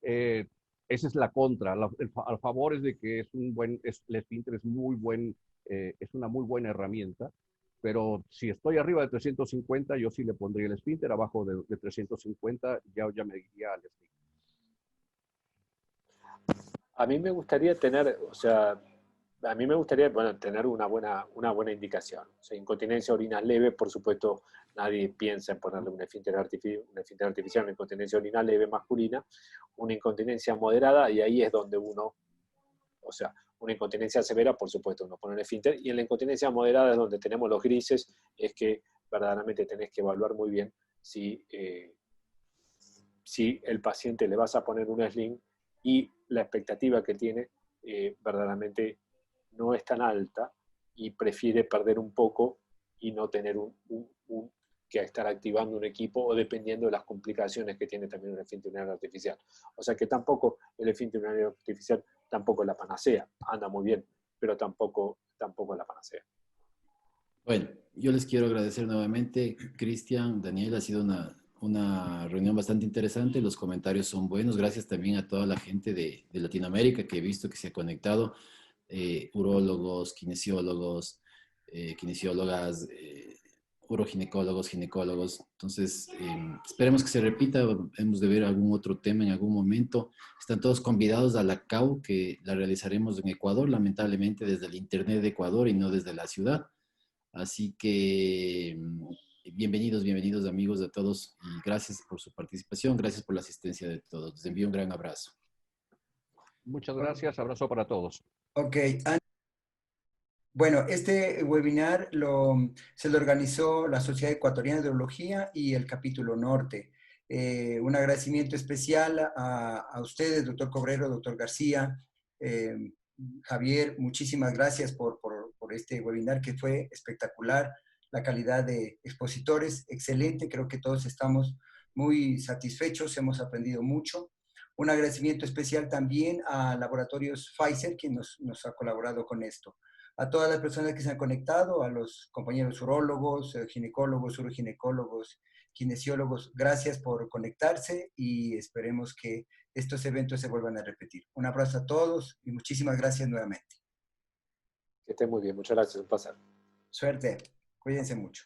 Esa es la contra. Al favor es de que el esfínter es es una muy buena herramienta, pero si estoy arriba de 350, yo sí le pondría el esfínter, abajo de 350 ya me iría al esfínter. A mí me gustaría tener, o sea, a mí me gustaría, bueno, tener una buena indicación. O sea, incontinencia orinal leve, por supuesto, nadie piensa en ponerle un esfínter artificial, una incontinencia orinal leve masculina, una incontinencia moderada, y ahí es donde uno, o sea, una incontinencia severa, por supuesto, uno pone un esfínter, y en la incontinencia moderada es donde tenemos los grises, es que verdaderamente tenés que evaluar muy bien si el paciente le vas a poner un sling y la expectativa que tiene verdaderamente no es tan alta y prefiere perder un poco y no tener que estar activando un equipo o dependiendo de las complicaciones que tiene también un esfínter urinario artificial. O sea que tampoco el esfínter urinario artificial tampoco es la panacea, anda muy bien, pero tampoco es la panacea. Bueno, yo les quiero agradecer nuevamente, Cristian, Daniel, ha sido una reunión bastante interesante, los comentarios son buenos, gracias también a toda la gente de Latinoamérica que he visto que se ha conectado, urólogos, kinesiólogos, kinesiólogas, uroginecólogos, ginecólogos. Entonces, esperemos que se repita, hemos de ver algún otro tema en algún momento. Están todos convidados a la CAU, que la realizaremos en Ecuador, lamentablemente desde el internet de Ecuador y no desde la ciudad. Así que Bienvenidos, bienvenidos amigos a todos y gracias por su participación, gracias por la asistencia de todos. Les envío un gran abrazo. Muchas gracias, abrazo para todos. Ok, bueno, este webinar se lo organizó la Sociedad Ecuatoriana de Urología y el Capítulo Norte. Un agradecimiento especial a ustedes, doctor Cobrero, doctor García, Javier, muchísimas gracias por este webinar que fue espectacular. La calidad de expositores, excelente, creo que todos estamos muy satisfechos, hemos aprendido mucho. Un agradecimiento especial también a Laboratorios Pfizer, quien nos ha colaborado con esto. A todas las personas que se han conectado, a los compañeros urólogos, ginecólogos, uroginecólogos, kinesiólogos, gracias por conectarse y esperemos que estos eventos se vuelvan a repetir. Un abrazo a todos y muchísimas gracias nuevamente. Que esté muy bien, muchas gracias, un placer. Suerte, cuídense mucho.